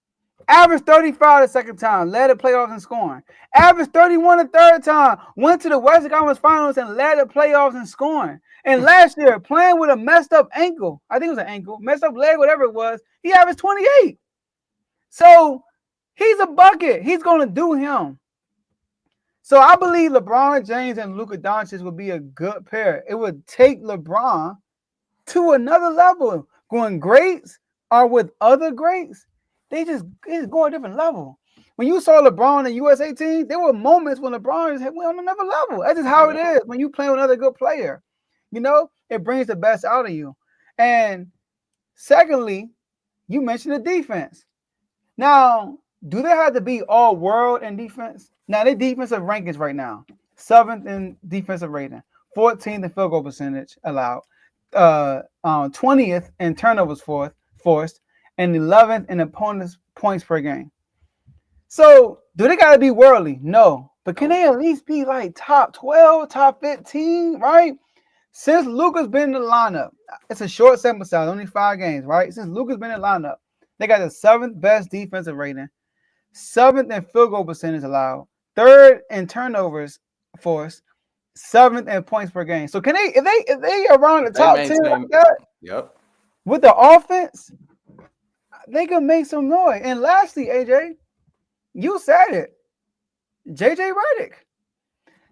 Averaged 35 the second time, led the playoffs in scoring. Averaged 31 the third time, went to the Western Conference Finals and led the playoffs in scoring. And last year, playing with a messed up ankle, I think it was an ankle, messed up leg, whatever it was, he averaged 28. So he's a bucket. He's going to do him. So I believe LeBron James and Luka Doncic would be a good pair. It would take LeBron to another level. Going greats are with other greats. They just go a different level. When you saw LeBron in the USA team, there were moments when LeBron went on another level. That's just how it is when you play with another good player. You know, it brings the best out of you. And secondly, you mentioned the defense. Now, do they have to be all world in defense? Now, their defensive rankings right now, 7th in defensive rating, 14th in field goal percentage allowed, 20th in turnovers forced, and 11th in opponents' points per game. So, do they got to be worldly? No. But can they at least be like top 12, top 15, right? Since Luka's been in the lineup, it's a short sample size, only 5 games, right? Since Luka's been in the lineup, they got the 7th best defensive rating, 7th in field goal percentage allowed, 3rd in turnovers forced, 7th in points per game. So can they, if they around the top 10 like that, yep, with the offense, they can make some noise. And lastly, AJ, you said it, JJ Redick.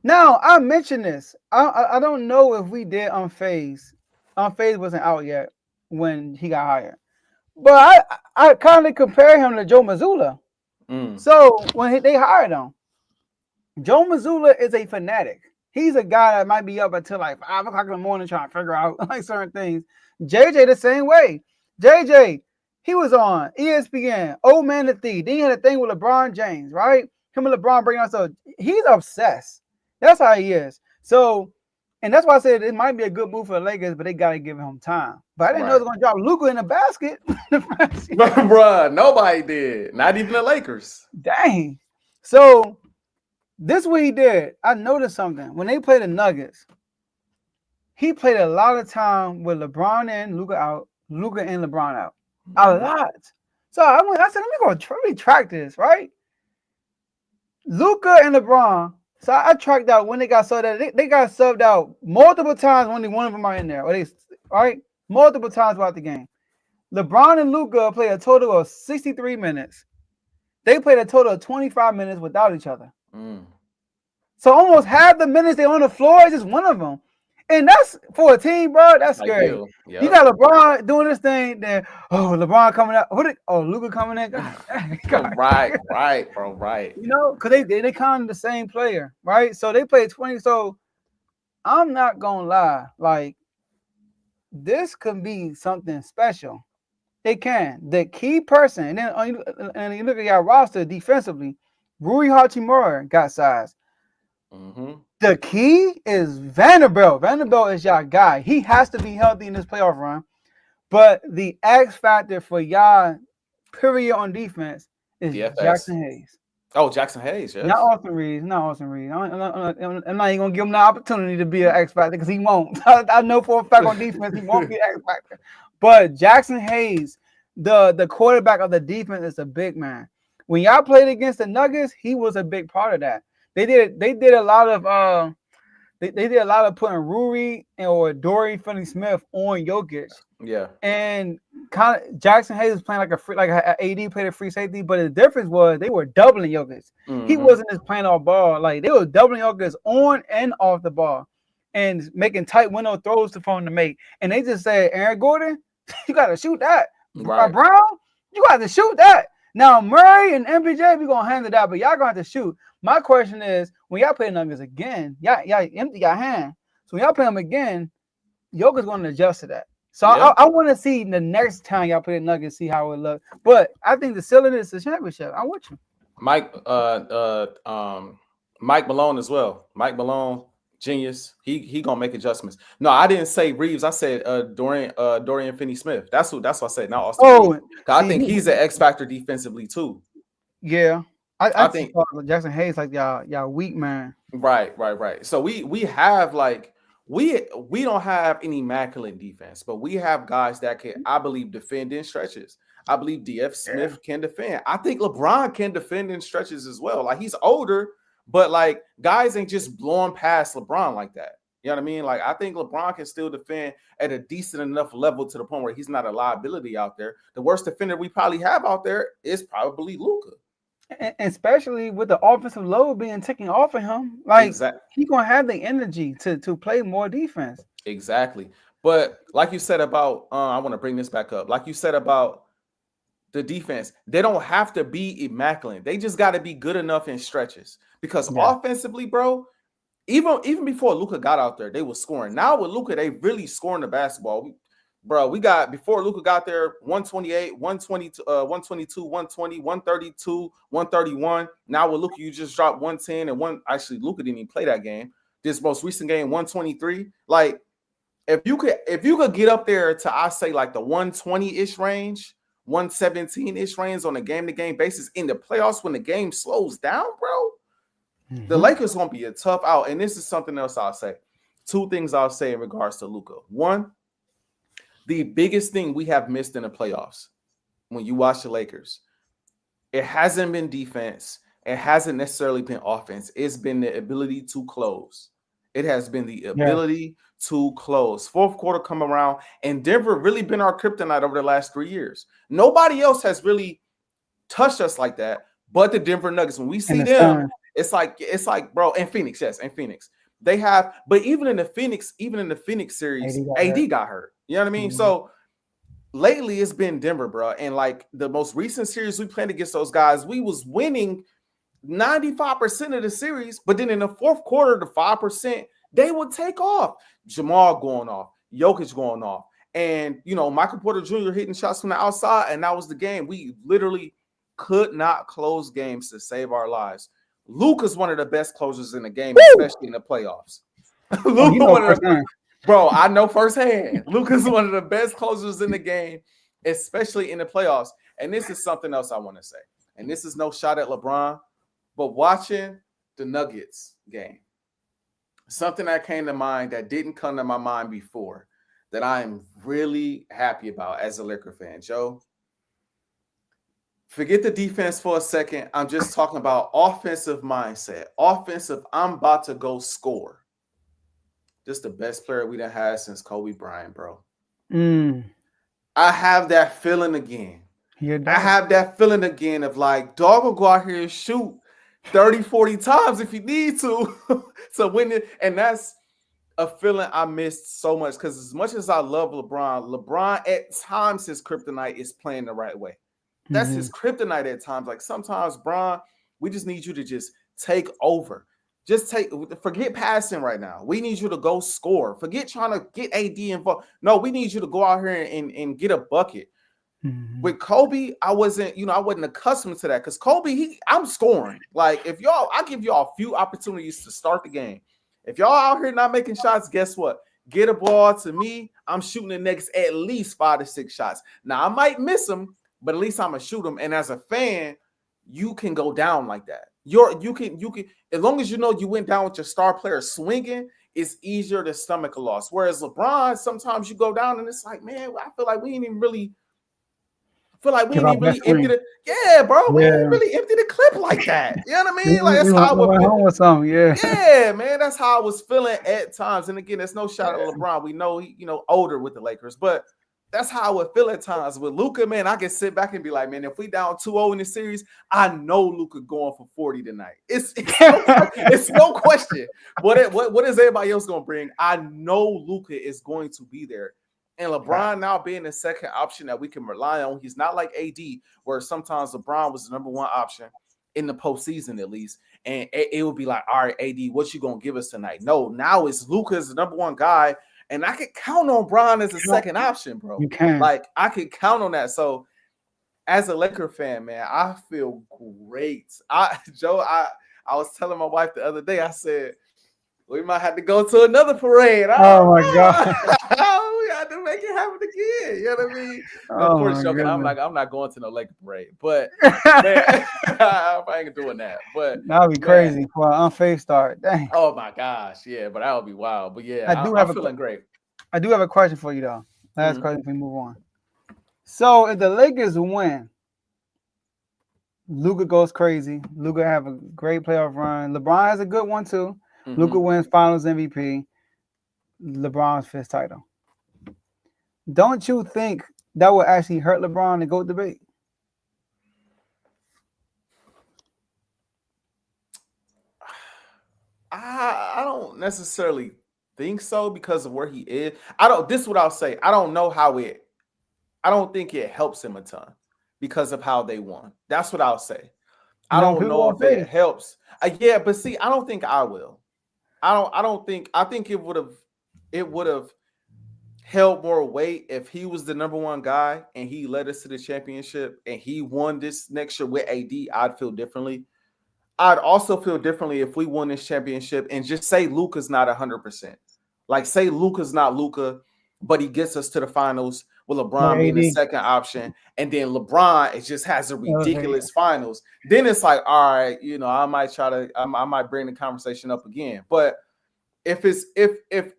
Now, I mentioned this. I don't know if we did Unfazed. Unfazed wasn't out yet when he got hired. But I kind of compare him to Joe Mazzulla. So when they hired him, Joe Mazzulla is a fanatic. He's a guy that might be up until like 5 o'clock in the morning trying to figure out like certain things. JJ the same way. JJ, he was on ESPN, Old Man the Thief. Then he had a thing with LeBron James, right? Him and LeBron bringing us up. He's obsessed. That's how he is. So And that's why I said it might be a good move for the Lakers, but they got to give him time. But I didn't know they were going to drop Luka in the basket. Bruh, nobody did. Not even the Lakers. Dang. So this what he did. I noticed something. When they played the Nuggets, he played a lot of time with LeBron and Luka out, Luka and LeBron out. A lot. So I said, let me go track this, right? Luka and LeBron. So I tracked out when they got subbed out. They got subbed out multiple times when one of them are in there. Right? Multiple times throughout the game. LeBron and Luka played a total of 63 minutes. They played a total of 25 minutes without each other. So almost half the minutes they're on the floor is just one of them. And that's for a team, bro. That's scary. Yep. You got LeBron doing this thing, then LeBron coming out. Luka coming in. God. Right, bro, right. You know, because they kind of the same player, right? So they played 20. So I'm not gonna lie, like this could be something special. They can. The key person, and you look at your roster defensively, Rui Hachimura got size. The key is Vanderbilt. Vanderbilt is y'all guy. He has to be healthy in this playoff run. But the X factor for y'all, period, on defense is Jackson Hayes. Oh, Jackson Hayes, yes. Not Austin Reeves. I'm not even going to give him the opportunity to be an X factor because he won't. I know for a fact on defense he won't be an X factor. But Jackson Hayes, the quarterback of the defense, is a big man. When y'all played against the Nuggets, he was a big part of that. They did a lot of putting Rui or Dorian Finney-Smith on Jokic. Yeah. And kind of Jackson Hayes was playing like AD played a free safety, but the difference was they were doubling Jokic. He wasn't just playing off ball. Like they were doubling Jokic on and off the ball and making tight window throws for him to make. And they just said, Aaron Gordon, you gotta shoot that. Right. Brown, you got to shoot that. Now Murray and MPJ, we're gonna handle that, but y'all gonna have to shoot. My question is, when y'all play Nuggets again, y'all empty your hand. So when y'all play them again, Jokic's going to adjust to that. So I want to see the next time y'all play the Nuggets, see how it looks. But I think the ceiling is the championship. I'm with you. Mike Malone as well. Mike Malone, genius. He gonna make adjustments. No, I didn't say Reeves. I said Dorian Finney-Smith. That's what I said. Not Austin. I think he's an X factor defensively too. Yeah. I think Jackson Hayes like y'all weak man. Right. So we have like we don't have any immaculate defense, but we have guys that can, I believe, defend in stretches. I believe DF Smith can defend. I think LeBron can defend in stretches as well. Like he's older, but like guys ain't just blowing past LeBron like that. You know what I mean? Like I think LeBron can still defend at a decent enough level to the point where he's not a liability out there. The worst defender we probably have out there is probably Luka. Especially with the offensive load being taken off of him, like he's gonna have the energy to play more defense. Exactly. But like you said about, I want to bring this back up. Like you said about the defense, they don't have to be immaculate. They just got to be good enough in stretches. Because offensively, bro, even before Luka got out there, they were scoring. Now with Luka, they really scoring the basketball. We got before Luka got there 128, 122, 122, 120, 132, 131. Now with Luka, you just dropped 110 and actually Luka didn't even play that game. This most recent game, 123. Like if you could get up there to I say like the 120-ish range, 117-ish range on a game-to-game basis in the playoffs when the game slows down, bro. The Lakers gonna be a tough out. And this is something else I'll say. Two things I'll say in regards to Luka. One, the biggest thing we have missed in the playoffs when you watch the Lakers, it hasn't been defense. It hasn't necessarily been offense. It's been the ability to close. It has been the ability to close. Fourth quarter come around, and Denver really been our kryptonite over the last 3 years. Nobody else has really touched us like that, but the Denver Nuggets. When we see them, it's like, bro, and Phoenix, and Phoenix. They have, but even in the Phoenix series, AD got hurt. You know what I mean? So lately it's been Denver, bro. And like the most recent series we played against those guys, we was winning 95% of the series, but then in the fourth quarter, the 5%, they would take off. Jamal going off, Jokic going off, and Michael Porter Jr. hitting shots from the outside, and that was the game. We literally could not close games to save our lives. Luka's one of the best closers in the game, especially in the playoffs. Luka, You know firsthand. bro, I know firsthand. Luka's one of the best closers in the game, especially in the playoffs. And this is something else I want to say. And this is no shot at LeBron, but watching the Nuggets game, something that came to mind that didn't come to my mind before that I am really happy about as a Laker fan. Joe, forget the defense for a second. I'm just talking about offensive mindset. Offensive, I'm about to go score. Just the best player we done had since Kobe Bryant, bro. I have that feeling again. I have that feeling again of like, dog will go out here and shoot 30, 40 times if you need to win it. And that's a feeling I missed so much because as much as I love LeBron at times his kryptonite is playing the right way. That's his kryptonite at times. Like sometimes, Bron, we just need you to just take over. Forget passing right now. We need you to go score. Forget trying to get AD involved. No, we need you to go out here and get a bucket. With Kobe, I wasn't accustomed to that because Kobe, I'm scoring. Like I give y'all a few opportunities to start the game. If y'all out here not making shots, guess what? Get a ball to me. I'm shooting the next at least 5 to 6 shots. Now I might miss them, but at least I'm gonna shoot them. And as a fan, you can go down like that. You can as long as you know you went down with your star player swinging, it's easier to stomach a loss. Whereas LeBron, sometimes you go down and it's like, man, I feel like we ain't even really empty the we ain't really empty the clip like that. You know what I mean? Like that's how I was feeling with something. Yeah, man, that's how I was feeling at times. And again, there's no shot at LeBron. We know he, older with the Lakers, but that's how I would feel at times. With Luka, man, I can sit back and be like, man, if we down 2-0 in the series, I know Luka going for 40 tonight. It's no question. What is everybody else going to bring? I know Luka is going to be there. And LeBron now being the second option that we can rely on. He's not like AD, where sometimes LeBron was the number one option in the postseason at least. And it would be like, all right, AD, what you going to give us tonight? No, now it's Luka's the number one guy. And I could count on Bron as a second option, bro. You can. Like, I could count on that. So, as a Laker fan, man, I feel great. Joe, I was telling my wife the other day, I said, we might have to go to another parade. Oh, my God. We had to make it happen again. You know what I mean? Of course, joking. I'm not going to no Laker parade. But, man, I ain't doing that. But that would be crazy for an Unfazed start. Dang. Oh, my gosh. Yeah, but that would be wild. But, yeah, I'm feeling great. I do have a question for you, though. Last question before we move on. So, if the Lakers win, Luka goes crazy. Luka have a great playoff run. LeBron has a good one, too. Luka wins Finals MVP. LeBron's fifth title. Don't you think that would actually hurt LeBron to GOAT debate? I don't necessarily think so because of where he is. This is what I'll say. I don't think it helps him a ton because of how they won. That's what I'll say. I don't know if it helps. Yeah, but see, I don't think I will. I think it would have held more weight if he was the number one guy and he led us to the championship and he won this next year with AD. I'd feel differently. I'd also feel differently if we won this championship and just say Luka's not 100%. Like say Luka's not Luka, but he gets us to the finals with LeBron being the second option, and then LeBron just has a ridiculous finals. Then it's like, all right, I might bring the conversation up again. But if the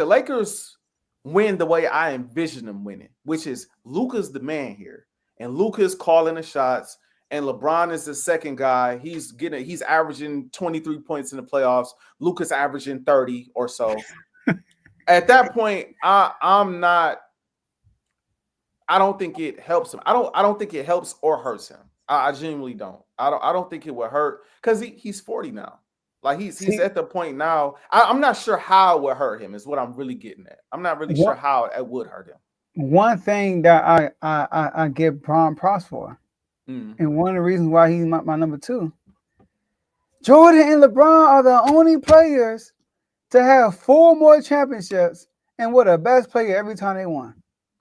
Lakers win the way I envision them winning, which is Luka's the man here, and Luka's calling the shots, and LeBron is the second guy. He's averaging 23 points in the playoffs. Luka's averaging 30 or so. At that point, I don't think it helps him. I don't think it helps or hurts him. I genuinely don't. I don't think it would hurt because he's 40 now. Like he's at the point now. I'm not sure how it would hurt him. Is what I'm really getting at. I'm not really sure how it would hurt him. One thing that I give Bron props for, and one of the reasons why he's my number 2. Jordan and LeBron are the only players to have 4 more championships and were the best player every time they won.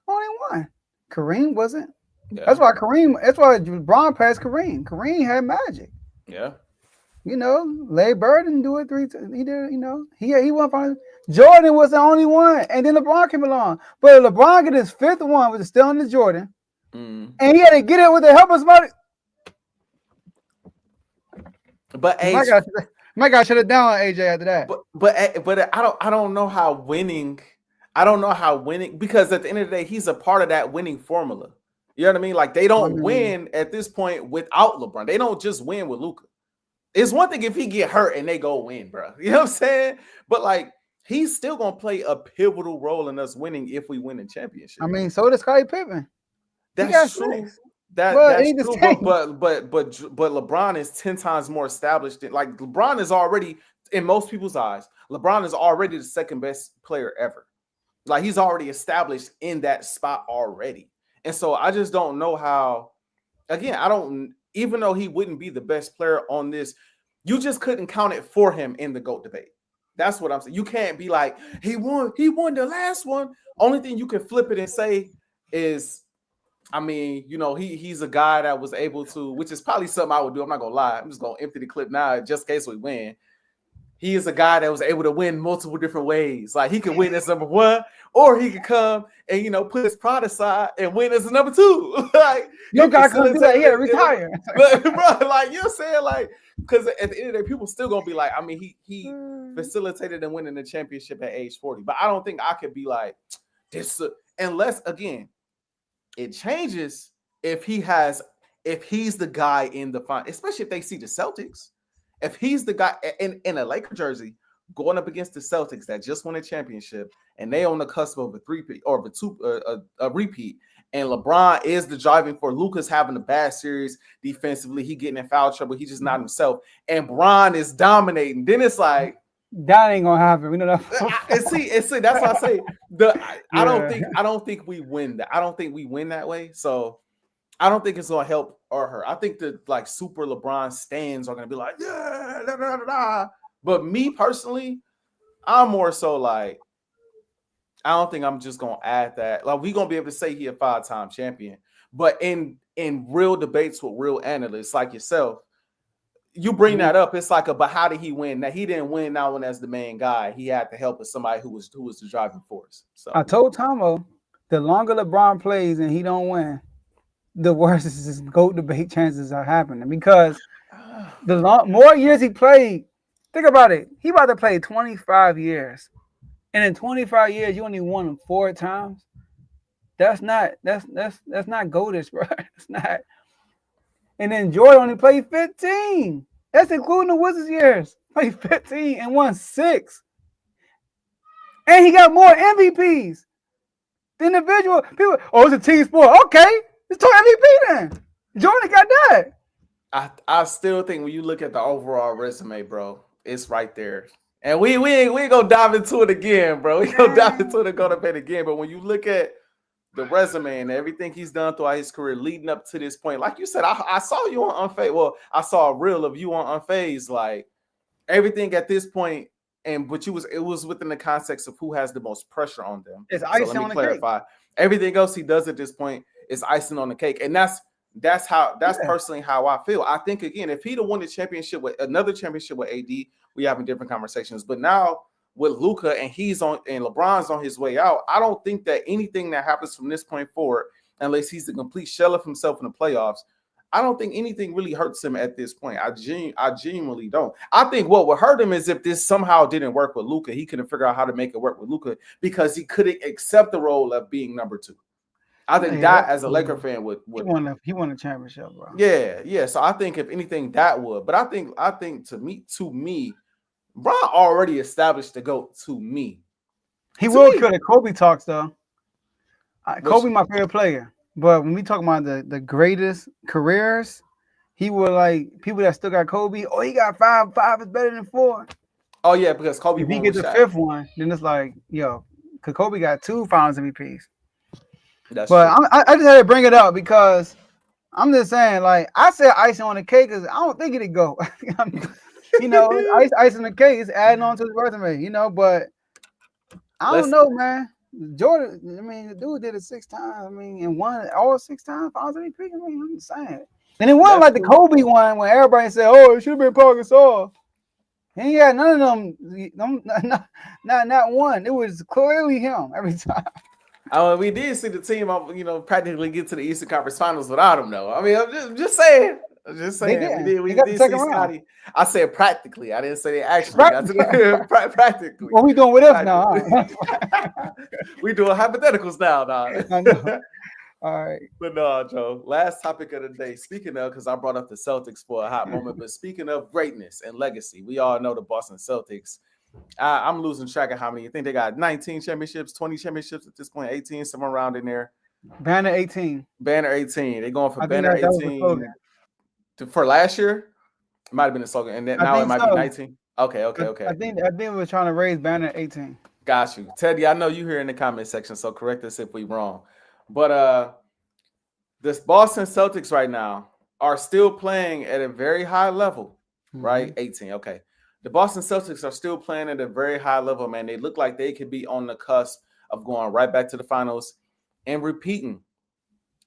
Only one. Kareem wasn't. Yeah. That's why Bron passed Kareem. Kareem had magic. Yeah. You know, Larry Bird didn't do it 3 times. He did, you know, he went from Jordan was the only one, and then LeBron came along. But LeBron get his 5th one, which is still on the Jordan, and he had to get it with the help of somebody. But my guy shut it down on AJ after that. But I don't know how winning. I don't know how winning, because at the end of the day, he's a part of that winning formula. You know what I mean? Like, they don't win at this point without LeBron. They don't just win with Luka. It's one thing if he get hurt and they go win, bro. You know what I'm saying? But like, he's still gonna play a pivotal role in us winning if we win the championship. I mean, so does Scottie Pippen. That's true. That's true. But LeBron is 10 times more established than, like, LeBron is already, in most people's eyes, LeBron is already the second best player ever. Like, he's already established in that spot already. And so I just don't know how, again, even though he wouldn't be the best player on this, you just couldn't count it for him in the GOAT debate. That's what I'm saying. You can't be like, he won the last one. Only thing you can flip it and say is, I mean, you know, he's a guy that was able to, which is probably something I would do. I'm not gonna lie. I'm just gonna empty the clip now just in case we win. He is a guy that was able to win multiple different ways. Like, he could win as number 1, or he could come and, you know, put his pride aside and win as number 2. Like, no guy couldn't do that. He had to retire. Bro, like, you know what I'm saying? Like, because at the end of the day, people still gonna be like, I mean, he facilitated and winning the championship at age 40. But I don't think I could be like this unless, again, it changes if he's the guy in the final, especially if they see the Celtics. If he's the guy in a Laker jersey going up against the Celtics that just won a championship and they on the cusp of a three-peat or a repeat, and LeBron is the driving for, Luka's having a bad series defensively, he getting in foul trouble, he's just not himself, and Bron is dominating, then it's like, that ain't gonna happen. We know that. and see, that's why I say I don't think we win that. I don't think we win that way. So I don't think it's gonna help or hurt. I think the, like, super LeBron stands are gonna be like, yeah, da, da, da, da. But me personally, I'm more so like, I don't think I'm just gonna add that. Like, we gonna be able to say he a 5-time champion, but in real debates with real analysts like yourself, you bring that up. It's like, but how did he win? That he didn't win that one as the main guy. He had to help with somebody who was the driving force. So I told Tomo, the longer LeBron plays and he don't win, the worse his GOAT debate chances are happening, because the more years he played, think about it. He about to play 25 years, and in 25 years, you only won him 4 times. That's not GOATish, bro. It's not. And then Jordan only played 15. That's including the Wizards years. Played 15 and won 6. And he got more MVPs. The individual people. Oh, it's a team sport. Okay. It's 2 MVP then. Jordan got that. I still think when you look at the overall resume, bro, it's right there. And we ain't gonna dive into it again, bro. We gonna dive into it and go to bed again. But when you look at the resume and everything he's done throughout his career leading up to this point, like you said, I saw you on Unfazed. Well, I saw a reel of you on Unfazed. Like, everything at this point, but it was within the context of who has the most pressure on them. It's icing on the cake. Everything else he does at this point is icing on the cake, and that's personally how I feel. I think, again, if he'd have won the championship with another championship with AD, we having different conversations. But now with Luka and LeBron's on his way out, I don't think that anything that happens from this point forward, unless he's a complete shell of himself in the playoffs, I don't think anything really hurts him at this point. I genuinely don't. I think what would hurt him is if this somehow didn't work with Luka. He couldn't figure out how to make it work with Luka because he couldn't accept the role of being number 2. I think that, as a Laker fan, would he won a championship, bro. Yeah. So I think if anything that would, but I think to me, Bron already established the GOAT to me. He will kill the Kobe talks though. Kobe, my favorite player, but when we talk about the greatest careers, he will, like, people that still got Kobe. Oh, he got 5. 5 is better than 4. Oh yeah, because Kobe. If he gets the 5th one, then it's like, yo, because Kobe got 2 Finals MVPs. But I just had to bring it up because I'm just saying, like, I said icing on the cake because I don't think it'd go. You know, ice on the cake is adding on to his resume, you know, but I don't know, man. Jordan, I mean, the dude did it 6 times. I mean, and won all 6 times. Finals MVP. I mean, I'm just saying. And it wasn't That's like the true. Kobe one when everybody said, "Oh, it should have been Paul Gasol." He ain't got none of them. Not one. It was clearly him every time. We did see the team, practically get to the Eastern Conference Finals without him, though. I mean, I'm just saying. I'm just They saying. didn't. We They got the did see second round. Scotty. I said practically. I didn't say they actually got to the practically. What we doing with us now? Huh? We doing hypotheticals now, dog. I know. All right. But no, Joe. Last topic of the day. Speaking of, because I brought up the Celtics for a hot moment, but speaking of greatness and legacy, we all know the Boston Celtics. I'm losing track of how many. You think they got 19 championships, 20 championships at this point, 18, somewhere around in there. Banner 18. Banner 18. They're going for I Banner think that was the 18 slogan. for last year. It might have been the slogan, and then now it might be 19. Okay. I think we're trying to raise Banner 18. Got you, Teddy. I know you here in the comment section, so correct us if we wrong. But this Boston Celtics right now are still playing at a very high level, right? 18. Okay. The Boston Celtics are still playing at a very high level, man. They look like they could be on the cusp of going right back to the finals and repeating.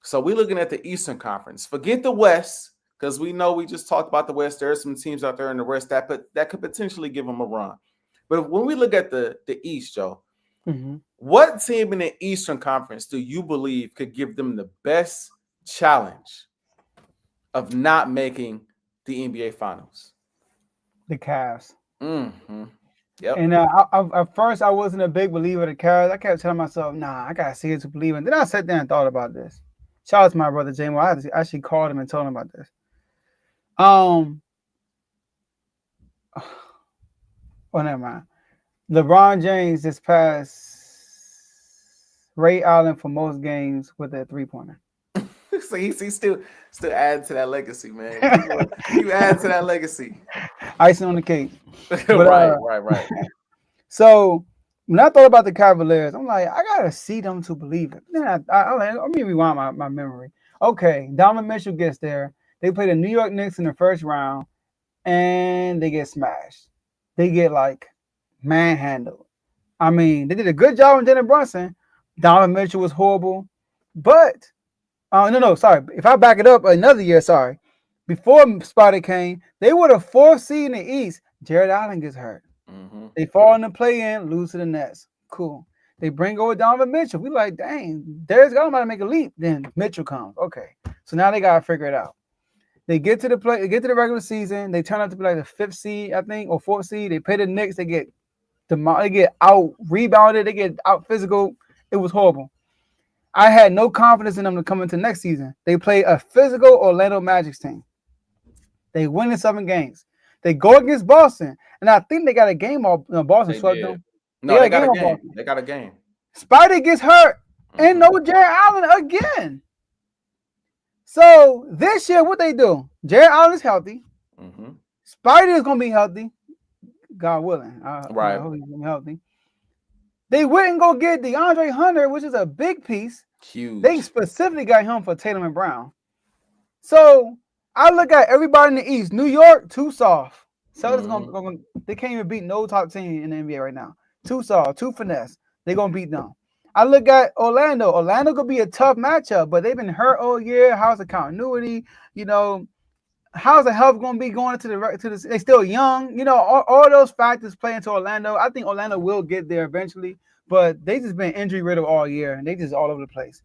So we're looking at the Eastern Conference. Forget the West, because we know we just talked about the West. There are some teams out there in the West that could potentially give them a run. But when we look at the East, Joe, what team in the Eastern Conference do you believe could give them the best challenge of not making the NBA Finals? The Cavs. Yep. And at first, I wasn't a big believer of the Cavs. I kept telling myself, nah, I got to see it to believe in. Then I sat there and thought about this. Shout out to my brother, Jamal. I actually called him and told him about this. Oh, never mind. LeBron James just passed Ray Allen for most games with a three-pointer. So he's still adding to that legacy, man. You add to that legacy. Icing on the cake. But, right. So when I thought about the Cavaliers, I'm like, I gotta see them to believe it. Then let me rewind my memory. Okay, Donovan Mitchell gets there. They play the New York Knicks in the first round, and they get smashed. They get manhandled. I mean, they did a good job on Jalen Brunson. Donovan Mitchell was horrible, but sorry. If I back it up another year, sorry. Before Spider came, they were the fourth seed in the East. Jared Allen gets hurt. They fall in the play-in, lose to the Nets. Cool. They bring over Donovan Mitchell. We like, dang, Darius Garland to make a leap. Then Mitchell comes. Okay. So now they gotta figure it out. They get to the regular season. They turn out to be like the fifth seed, I think, or fourth seed. They play the Knicks. They get out rebounded. They get out physical. It was horrible. I had no confidence in them to come into next season. They play a physical Orlando Magic team. They win in 7 games. They go against Boston, and I think they got a game off. Boston swept them. No, they got a game. They got a game. Spider gets hurt, and no Jared Allen again. So this year, what they do? Jared Allen is healthy. Spider is gonna be healthy, God willing. Right. I hope he's gonna be healthy. They wouldn't go get DeAndre Hunter, which is a big piece. Huge. They specifically got him for Tatum and Brown. So I look at everybody in the East. New York, too soft. Celtics they can't even beat no top team in the NBA right now. Too soft, too finesse. They're gonna beat them. I look at Orlando. Orlando could be a tough matchup, but they've been hurt all year. How's the continuity? How's the health gonna be going to the? They still young. All those factors play into Orlando. I think Orlando will get there eventually, but they just been injury riddled all year, and they just all over the place.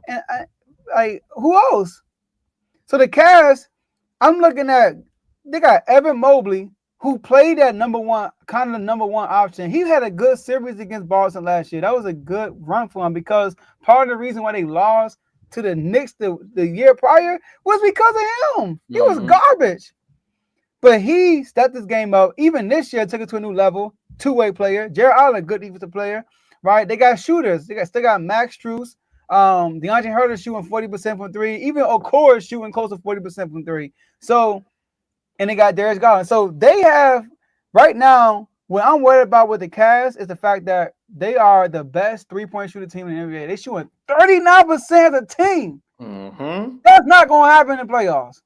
And who else? So the Cavs, I'm looking at, they got Evan Mobley, who played that number one option. He had a good series against Boston last year. That was a good run for him because part of the reason why they lost to the Knicks the year prior was because of him. He was garbage. But he stepped his game up. Even this year, took it to a new level. Two-way player. Jared Allen, a good defensive player, right? They got shooters. They still got Max Strus. DeAndre Hunter shooting 40% from 3. Even Okoro is shooting close to 40% from 3. So, and they got Darius Garland. So they have right now. What I'm worried about with the Cavs is the fact that they are the best three-point shooting team in the NBA. They shooting 39% of the team. That's not going to happen in the playoffs.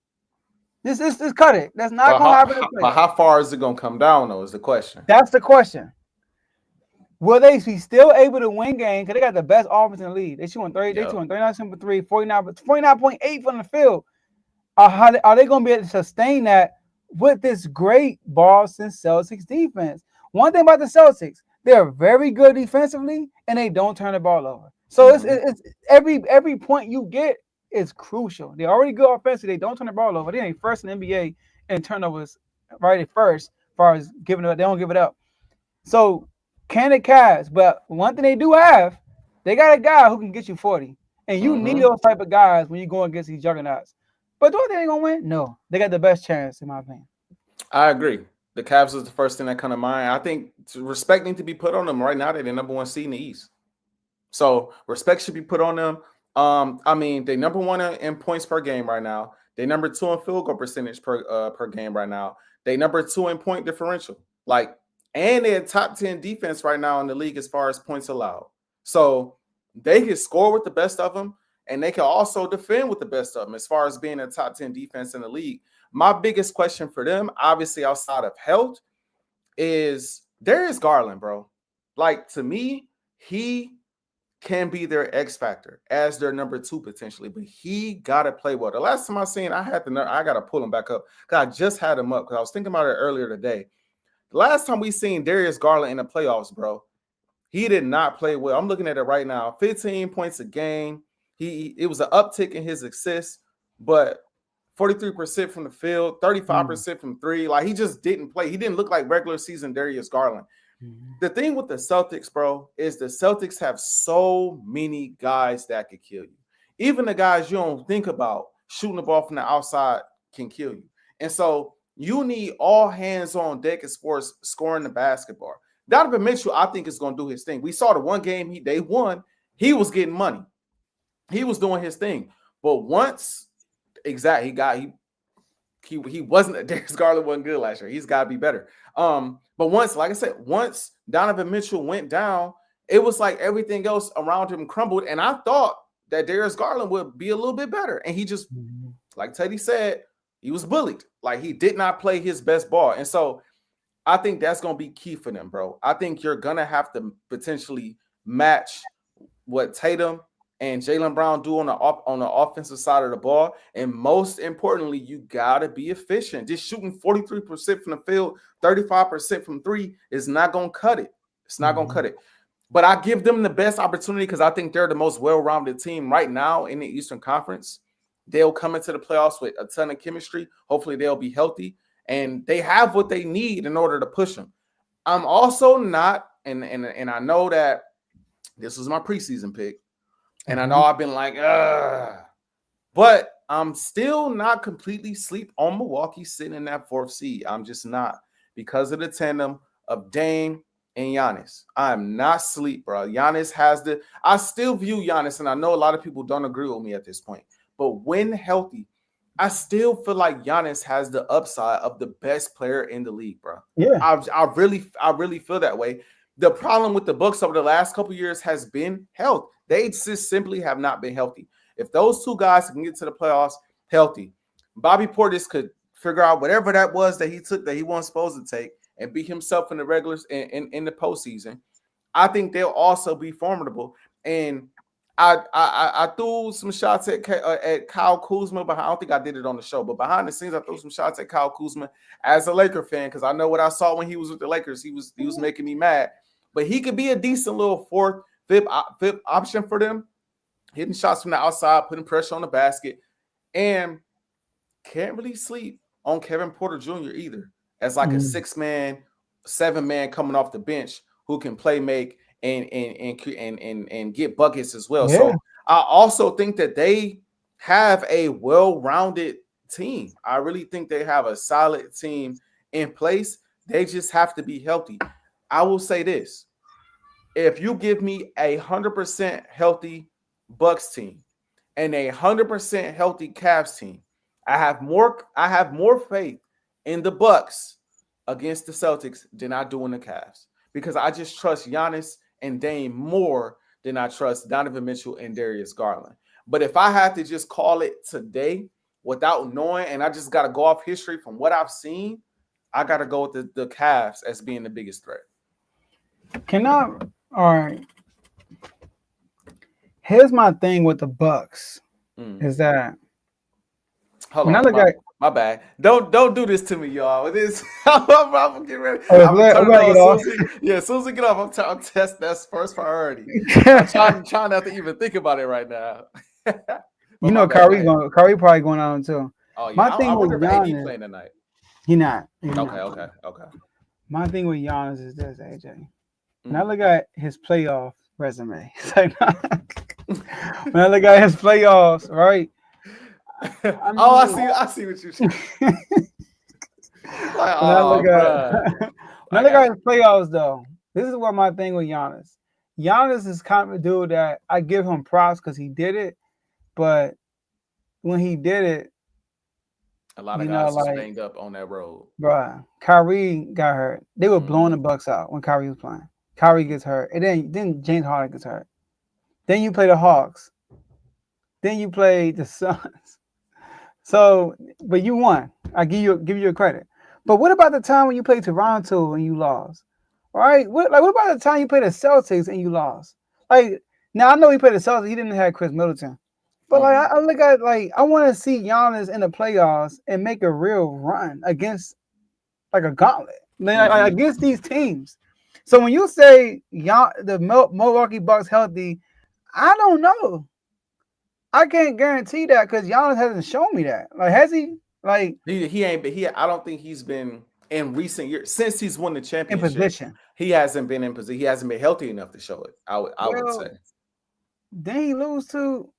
This cut it. That's not going to happen in the playoffs. But how far is it going to come down, though, is the question. That's the question. Will they be still able to win games? Because they got the best offense in the league. They shooting 30. They shooting 39% from 3, 49.8 from the field. are they going to be able to sustain that with this great Boston Celtics defense? One thing about the Celtics, they're very good defensively, and they don't turn the ball over. So it's every point you get is crucial. They're already good offensively. They don't turn the ball over. They ain't first in the NBA in turnovers right at first, as far as giving it up. They don't give it up. So can the Cavs? But one thing they do have, they got a guy who can get you 40. And you need those type of guys when you go against these juggernauts. But do I think they're gonna win? No. They got the best chance, in my opinion. I agree. The Cavs is the first thing that come to mind. I think respect needs to be put on them right now. They're the number 1 seed in the East. So respect should be put on them. I mean, they number 1 in points per game right now. They number 2 in field goal percentage per game right now. They number 2 in point differential. And they're top 10 defense right now in the league as far as points allowed. So they can score with the best of them, and they can also defend with the best of them as far as being a top 10 defense in the league. My biggest question for them, obviously outside of health, is Darius Garland, bro. To me, he can be their X factor as their number 2 potentially, but he got to play well. The last time I seen, I got to pull him back up because I just had him up because I was thinking about it earlier today. The last time we seen Darius Garland in the playoffs, bro, he did not play well. I'm looking at it right now. 15 points a game. It was an uptick in his assists, but 43% from the field, 35% from 3. He just didn't play. He didn't look like regular season Darius Garland. The thing with the Celtics, bro, is the Celtics have so many guys that could kill you. Even the guys you don't think about shooting the ball from the outside can kill you. And so you need all hands on deck as far as scoring the basketball. Donovan Mitchell, I think, is going to do his thing. We saw the one game they won. He was getting money. He was doing his thing. But once, he wasn't. Darius Garland wasn't good last year. He's got to be better. But once, like I said, once Donovan Mitchell went down, it was like everything else around him crumbled. And I thought that Darius Garland would be a little bit better. And he just, like Teddy said, he was bullied. He did not play his best ball. And so I think that's going to be key for them, bro. I think you're going to have to potentially match what Tatum and Jaylen Brown do on the offensive side of the ball. And most importantly, you got to be efficient. Just shooting 43% from the field, 35% from 3 is not going to cut it. It's not going to cut it. But I give them the best opportunity because I think they're the most well-rounded team right now in the Eastern Conference. They'll come into the playoffs with a ton of chemistry. Hopefully they'll be healthy. And they have what they need in order to push them. I'm also not, and I know that this was my preseason pick, and I know I've been like, but I'm still not completely sleep on Milwaukee sitting in that 4th seed. I'm just not, because of the tandem of Dame and Giannis. I'm not sleep, bro. I still view Giannis, and I know a lot of people don't agree with me at this point, but when healthy, I still feel like Giannis has the upside of the best player in the league, bro. Yeah, I really feel that way. The problem with the Bucks over the last couple of years has been health. They just simply have not been healthy. If those 2 guys can get to the playoffs healthy, Bobby Portis could figure out whatever that was that he took that he wasn't supposed to take and be himself in the regulars in the postseason. I think they'll also be formidable. And I threw some shots at Kyle Kuzma, but I don't think I did it on the show. But behind the scenes, I threw some shots at Kyle Kuzma as a Laker fan because I know what I saw when he was with the Lakers. He was making me mad. But he could be a decent little 4th, 5th option for them, hitting shots from the outside, putting pressure on the basket, and can't really sleep on Kevin Porter Jr. either as a 6-man, 7-man coming off the bench who can play make and get buckets as well. Yeah. So I also think that they have a well-rounded team. I really think they have a solid team in place. They just have to be healthy. I will say this. If you give me 100% healthy Bucks team and 100% healthy Cavs team, I have more faith in the Bucks against the Celtics than I do in the Cavs because I just trust Giannis and Dame more than I trust Donovan Mitchell and Darius Garland. But if I had to just call it today without knowing, and I just got to go off history from what I've seen, I got to go with the Cavs as being the biggest threat. All right. Here's my thing with the Bucks is that Hold When I on, look at my bad. Don't do this to me, y'all. This I'm getting ready. oh, I'm gonna turn we it gotta get on off. as soon as we get off. I'm test that's first priority. I'm trying not to even think about it right now. But You my know, bad. Go ahead. Kyrie probably going on too. Oh yeah, My thing I with wonder if AD Giannis, playing tonight. he not. Okay. My thing with Giannis is this, AJ. When I Mm. look at his playoff resume, it's like, when I look at his playoffs, right? I Oh, mean, I see what you're saying. Like, when I oh, look at bruh. when I I look got at his playoffs, though, this is what my thing with Giannis. Giannis is kind of a dude that I give him props because he did it, but when he did it, a lot of you know, guys was like, banged up on that road. bruh, Kyrie got hurt. They were blowing the Mhm. Bucks out when Kyrie was playing. Kyrie gets hurt, and then James Harden gets hurt. Then you play the Hawks. Then you play the Suns. So, but you won. I give you a credit. But what about the time when you played Toronto and you lost? Right? What about the time you played the Celtics and you lost? Like, now I know he played the Celtics. He didn't have Chris Middleton. But like Mhm. I look at I want to see Giannis in the playoffs and make a real run against like a gauntlet, like Mhm. against these teams. So when you say the Milwaukee Bucks healthy, I don't know. I can't guarantee that because Giannis hasn't shown me that. Like, has he? Like, He ain't been. I don't think he's been in recent years since he's won the in championship. position. He hasn't been in position. He hasn't been healthy enough to show it. I would say. Well, then he lose to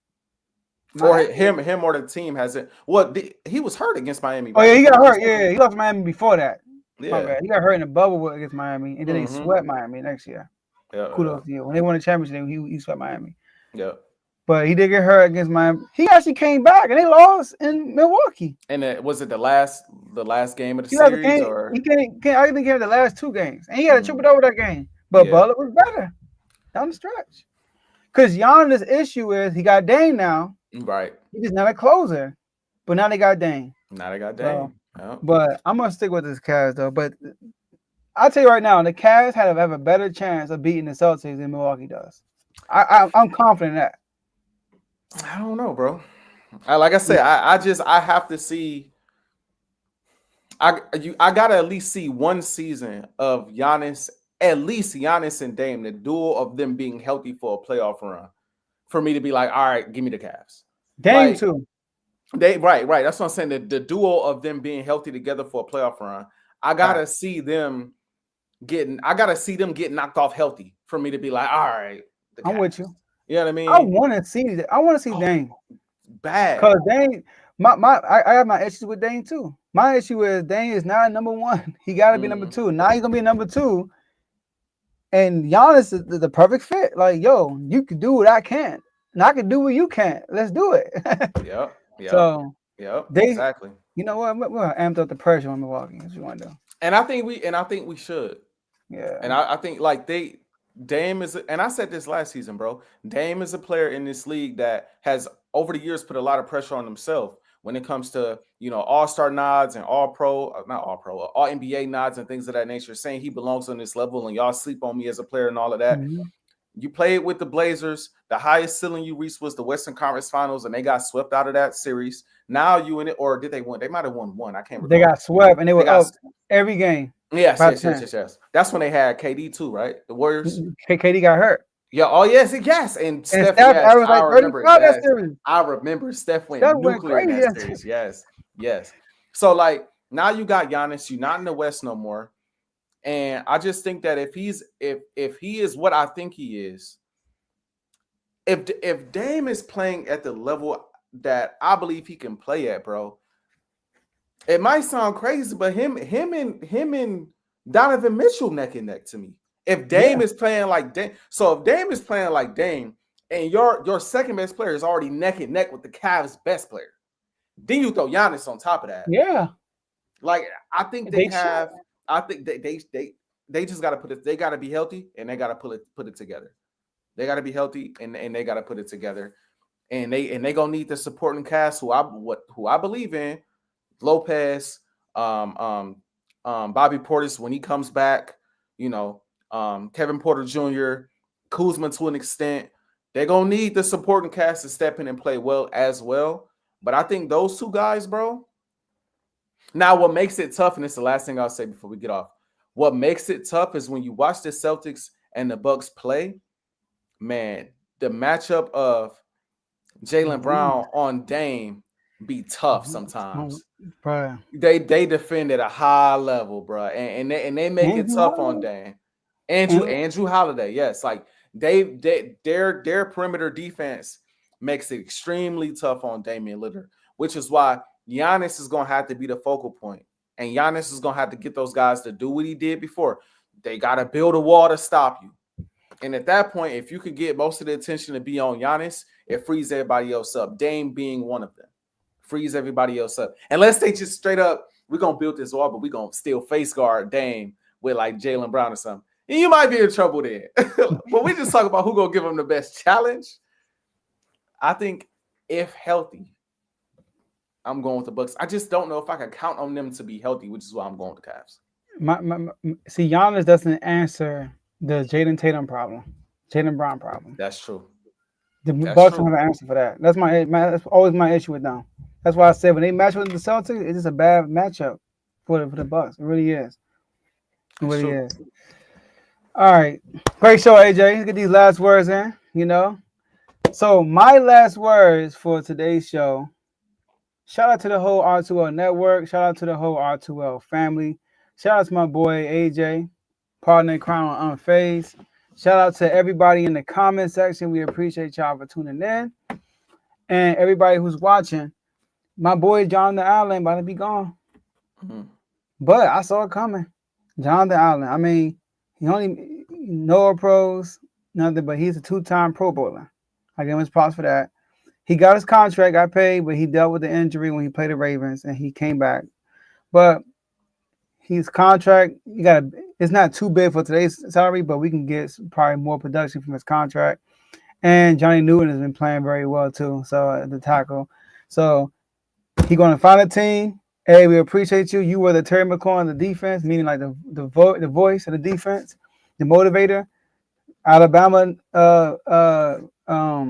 Or Miami. him or the team hasn't. Well, he was hurt against Miami, Oh right? yeah, he If I'm got not hurt. Yeah, mistaken. he lost to Miami before that. My Yeah. bad. He got hurt in the bubble against Miami, and then they Mm-hmm. swept Miami next year. Yeah. Kudos to you. When they won the championship, he swept Miami. Yeah. But he did get hurt against Miami. He actually came back, and they lost in Milwaukee. And was it the last game of the He lost the series game. or? I think he had the last two games, and he had a triple double that game. But Yeah. Butler was better down the stretch. Because Giannis' issue is he got Dame now. Right. He's just not a closer. But now they got Dame. Now they got Dame. So, but I'm gonna stick with this Cavs though. But I'll tell you right now, the Cavs have a better chance of beating the Celtics than Milwaukee does. I'm confident in that. I don't know, bro. Like I said, I have to see. I gotta at least see one season of Giannis, at least Giannis and Dame, the duel of them being healthy for a playoff run, for me to be like, all right, give me the Cavs. Dame like, too. Right. That's what I'm saying. The duel of them being healthy together for a playoff run. I gotta see them getting knocked off healthy for me to be like, all right. I'm with you. You know what I mean? I want to see Dame. Bad. Because Dame, I have my issues with Dame too. My issue is Dame is not number one. He got to be number two. Now he's gonna be number two. And Giannis is the perfect fit. Like, yo, you can do what I can't, and I can do what you can't. Let's do it. Yep. So Exactly. You know what? We're amped up the pressure on Milwaukee. As you want to do. And I think we should. Yeah. And I think like Dame is, and I said this last season, bro. Dame is a player in this league that has over the years put a lot of pressure on himself when it comes to, all-star nods and all NBA nods and things of that nature, saying he belongs on this level and y'all sleep on me as a player and all of that. Mm-hmm. You played with the Blazers. The highest ceiling you reached was the Western Conference Finals, and they got swept out of that series. Now you in it, or did they win? They might have won one. I can't remember. They got swept, and they were up every game. Yes. That's when they had KD too, right? The Warriors. KD got hurt. Yeah. Oh yes. And Steph averaged like 35 that series. I remember Steph went nuclear in that series. Yes. So like now you got Giannis. You're not in the West no more. And I just think that if he is what I think he is, if Dame is playing at the level that I believe he can play at, bro, it might sound crazy, but him and Donovan Mitchell neck and neck to me. If Dame is playing like Dame, so if Dame is playing like Dame, and your second best player is already neck and neck with the Cavs' best player, then you throw Giannis on top of that. Yeah, like I think they have. I think they just got to put it. They got to be healthy and they got to put it together. They got to be healthy and they got to put it together. And they gonna need the supporting cast who I believe in. Lopez, Bobby Portis when he comes back. Kevin Porter Jr., Kuzma to an extent. They're gonna need the supporting cast to step in and play well as well. But I think those two guys, bro. Now, what makes it tough, and it's the last thing I'll say before we get off. What makes it tough is when you watch the Celtics and the Bucks play, man, the matchup of Jaylen Brown on Dame be tough sometimes. Bro. They defend at a high level, bro, and they make it tough on Dame. Andrew Holiday, yes, like their perimeter defense makes it extremely tough on Damian Lillard, which is why Giannis is gonna have to be the focal point, and Giannis is gonna have to get those guys to do what he did before. They gotta build a wall to stop you, and at that point, if you could get most of the attention to be on Giannis, it frees everybody else up. Dame being one of them, frees everybody else up. Unless they just straight up, we're gonna build this wall, but we're gonna still face guard Dame with like Jaylen Brown or something. And you might be in trouble there. But we just talk about who gonna give them the best challenge. I think if healthy, I'm going with the Bucks. I just don't know if I can count on them to be healthy, which is why I'm going with the Cavs. See, Giannis doesn't answer the Jaylen Tatum problem, Jaylen Brown problem. That's true. The Bucks don't have an answer for that. That's that's always my issue with them. That's why I said when they match with the Celtics, it's just a bad matchup for the Bucks. It really is. It really is. All right. Great show, AJ. Let's get these last words in, you know. So my last words for today's show, shout out to the whole R2L network. Shout out to the whole R2L family. Shout out to my boy AJ, partner in crime on Unfazed. Shout out to everybody in the comment section. We appreciate y'all for tuning in. And everybody who's watching. My boy Jonathan Allen about to be gone. Mm-hmm. But I saw it coming. Jonathan Allen. I mean, he only no pros, nothing, but he's a 2-time Pro Bowler. I give him his props for that. He got his contract, got paid, but he dealt with the injury when he played the Ravens and he came back. But his contract, it's not too big for today's salary, but we can get probably more production from his contract. And Johnny Newton has been playing very well too. So the tackle. So he's going to find a team. Hey, we appreciate you. You were the Terry McLaurin of the defense, meaning like the voice of the defense, the motivator. Alabama,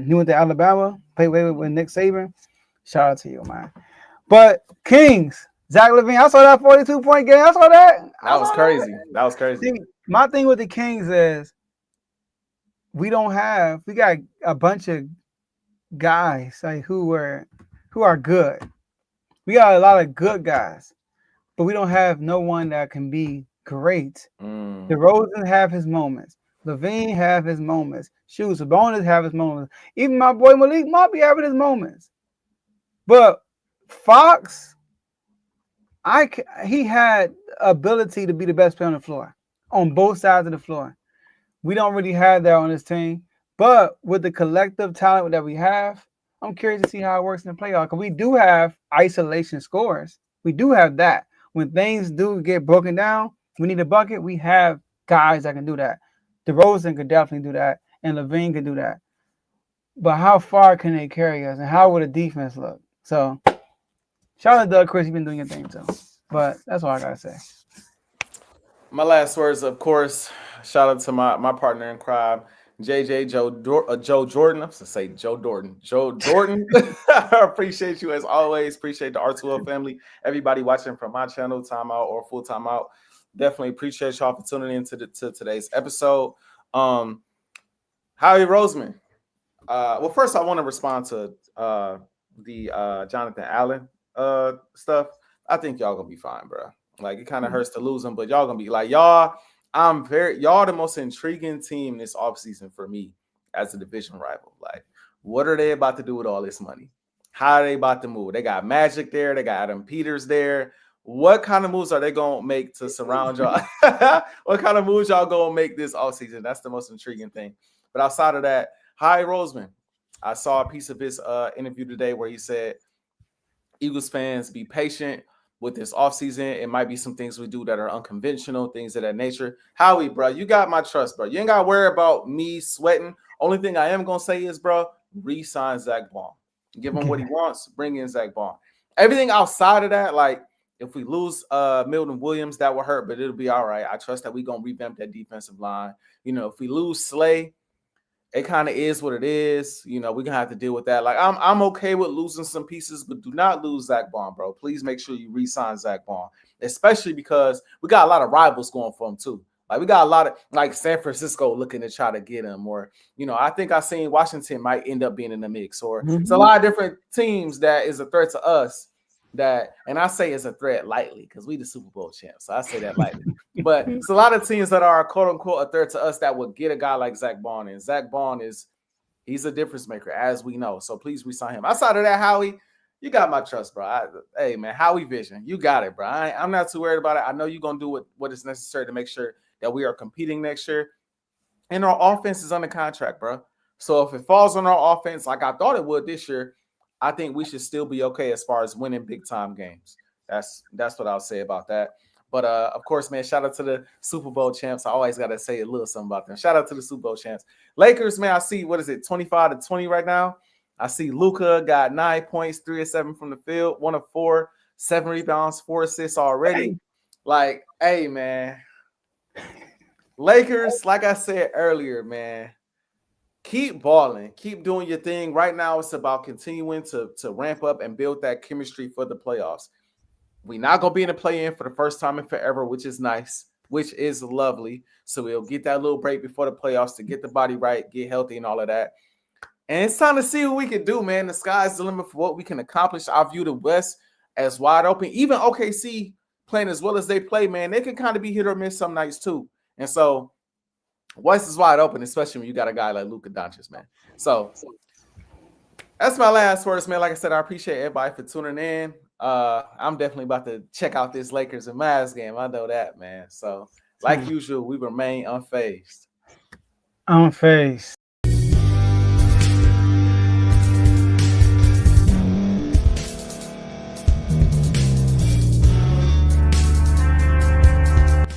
he went to Alabama, played with Nick Saban. Shout out to you, man. But Kings, Zach LaVine, I saw that 42-point game. I saw that. That was crazy. That was crazy. See, my thing with the Kings is we got a bunch of guys like who are good. We got a lot of good guys, but we don't have no one that can be great. DeRozan have his moments. LaVine have his moments. Sabonis have his moments. Even my boy Malik might be having his moments. But Fox, he had ability to be the best player on the floor, on both sides of the floor. We don't really have that on this team. But with the collective talent that we have, I'm curious to see how it works in the playoffs. Because we do have isolation scores. We do have that. When things do get broken down, we need a bucket. We have guys that can do that. DeRozan could definitely do that, and LaVine could do that. But how far can they carry us, and how would the defense look? So, shout out to Doug Chris. You've been doing your thing, too. But that's all I got to say. My last words, of course, shout out to my partner in crime, JJ Joe Jordan. I'm going to say Joe Jordan. Joe Jordan. I appreciate you as always. Appreciate the R2L family. Everybody watching from my channel, timeout or full timeout. Definitely appreciate y'all for tuning in to today's episode. Howie Roseman. Well, first I want to respond to the Jonathan Allen stuff. I think y'all gonna be fine, bro. Like it kind of hurts to lose him, but y'all gonna be like y'all the most intriguing team this offseason for me as a division rival. Like, what are they about to do with all this money? How are they about to move? They got Magic there, they got Adam Peters there. What kind of moves are they going to make to surround y'all? What kind of moves y'all going to make this offseason? That's the most intriguing thing. But outside of that, Howie Roseman, I saw a piece of his interview today where he said, Eagles fans, be patient with this offseason. It might be some things we do that are unconventional, things of that nature. Howie, bro, you got my trust, bro. You ain't got to worry about me sweating. Only thing I am going to say is, bro, re-sign Zach Bond. Give him what he wants. Bring in Zach Bond. Everything outside of that, like, if we lose Milton Williams, that will hurt, but it'll be all right. I trust that we're going to revamp that defensive line. You know, if we lose Slay, it kind of is what it is. You know, we're gonna have to deal with that. Like, I'm okay with losing some pieces, but do not lose Zach Bond, bro. Please make sure you re-sign Zach Bond, especially because we got a lot of rivals going for him too. Like, we got a lot of, like, San Francisco looking to try to get him, or, you know, I think I seen Washington might end up being in the mix, or it's a lot of different teams that is a threat to us. That, and I say it's a threat lightly because we the Super Bowl champs, so I say that lightly. But it's a lot of teams that are quote unquote a threat to us that would get a guy like Zach Bond, and Zach Bond he's a difference maker, as we know. So please resign him. Outside of that, Howie, you got my trust, bro. Hey man, Howie Vision, you got it, bro. I'm not too worried about it. I know you're gonna do what is necessary to make sure that we are competing next year, and our offense is under contract, bro. So if it falls on our offense like I thought it would this year, I think we should still be okay as far as winning big time games. That's what I'll say about that. But of course, man, shout out to the Super Bowl champs. I always gotta say a little something about them. Shout out to the Super Bowl champs. Lakers, man, I see 25-20 right now. I see Luka got 9 points, 3 of 7 from the field, 1 of 4, 7 rebounds, 4 assists already. Like, hey, man. Lakers, like I said earlier, man. Keep balling. Keep doing your thing. Right now, it's about continuing to ramp up and build that chemistry for the playoffs. We're not going to be in the play-in for the first time in forever, which is nice, which is lovely. So we'll get that little break before the playoffs to get the body right, get healthy and all of that. And it's time to see what we can do, man. The sky's the limit for what we can accomplish. I view the West as wide open. Even OKC playing as well as they play, man, they can kind of be hit or miss some nights too. And so West is wide open, especially when you got a guy like Luka Doncic, man. So that's my last words, man. Like I said, I appreciate everybody for tuning in. I'm definitely about to check out this Lakers and Mavs game. I know that, man. So, like usual, we remain unfazed. Unfazed.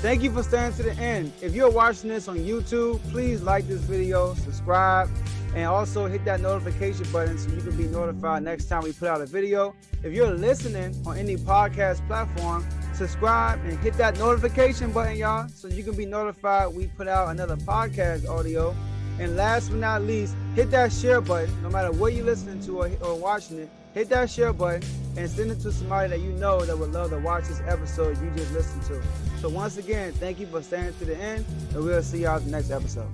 Thank you for staying to the end. If you're watching this on YouTube, please like this video, subscribe, and also hit that notification button so you can be notified next time we put out a video. If you're listening on any podcast platform, subscribe and hit that notification button, y'all, so you can be notified we put out another podcast audio. And last but not least, hit that share button. No matter what you're listening to or watching it, hit that share button and send it to somebody that you know that would love to watch this episode you just listened to. So once again, thank you for staying to the end, and we'll see y'all in the next episode.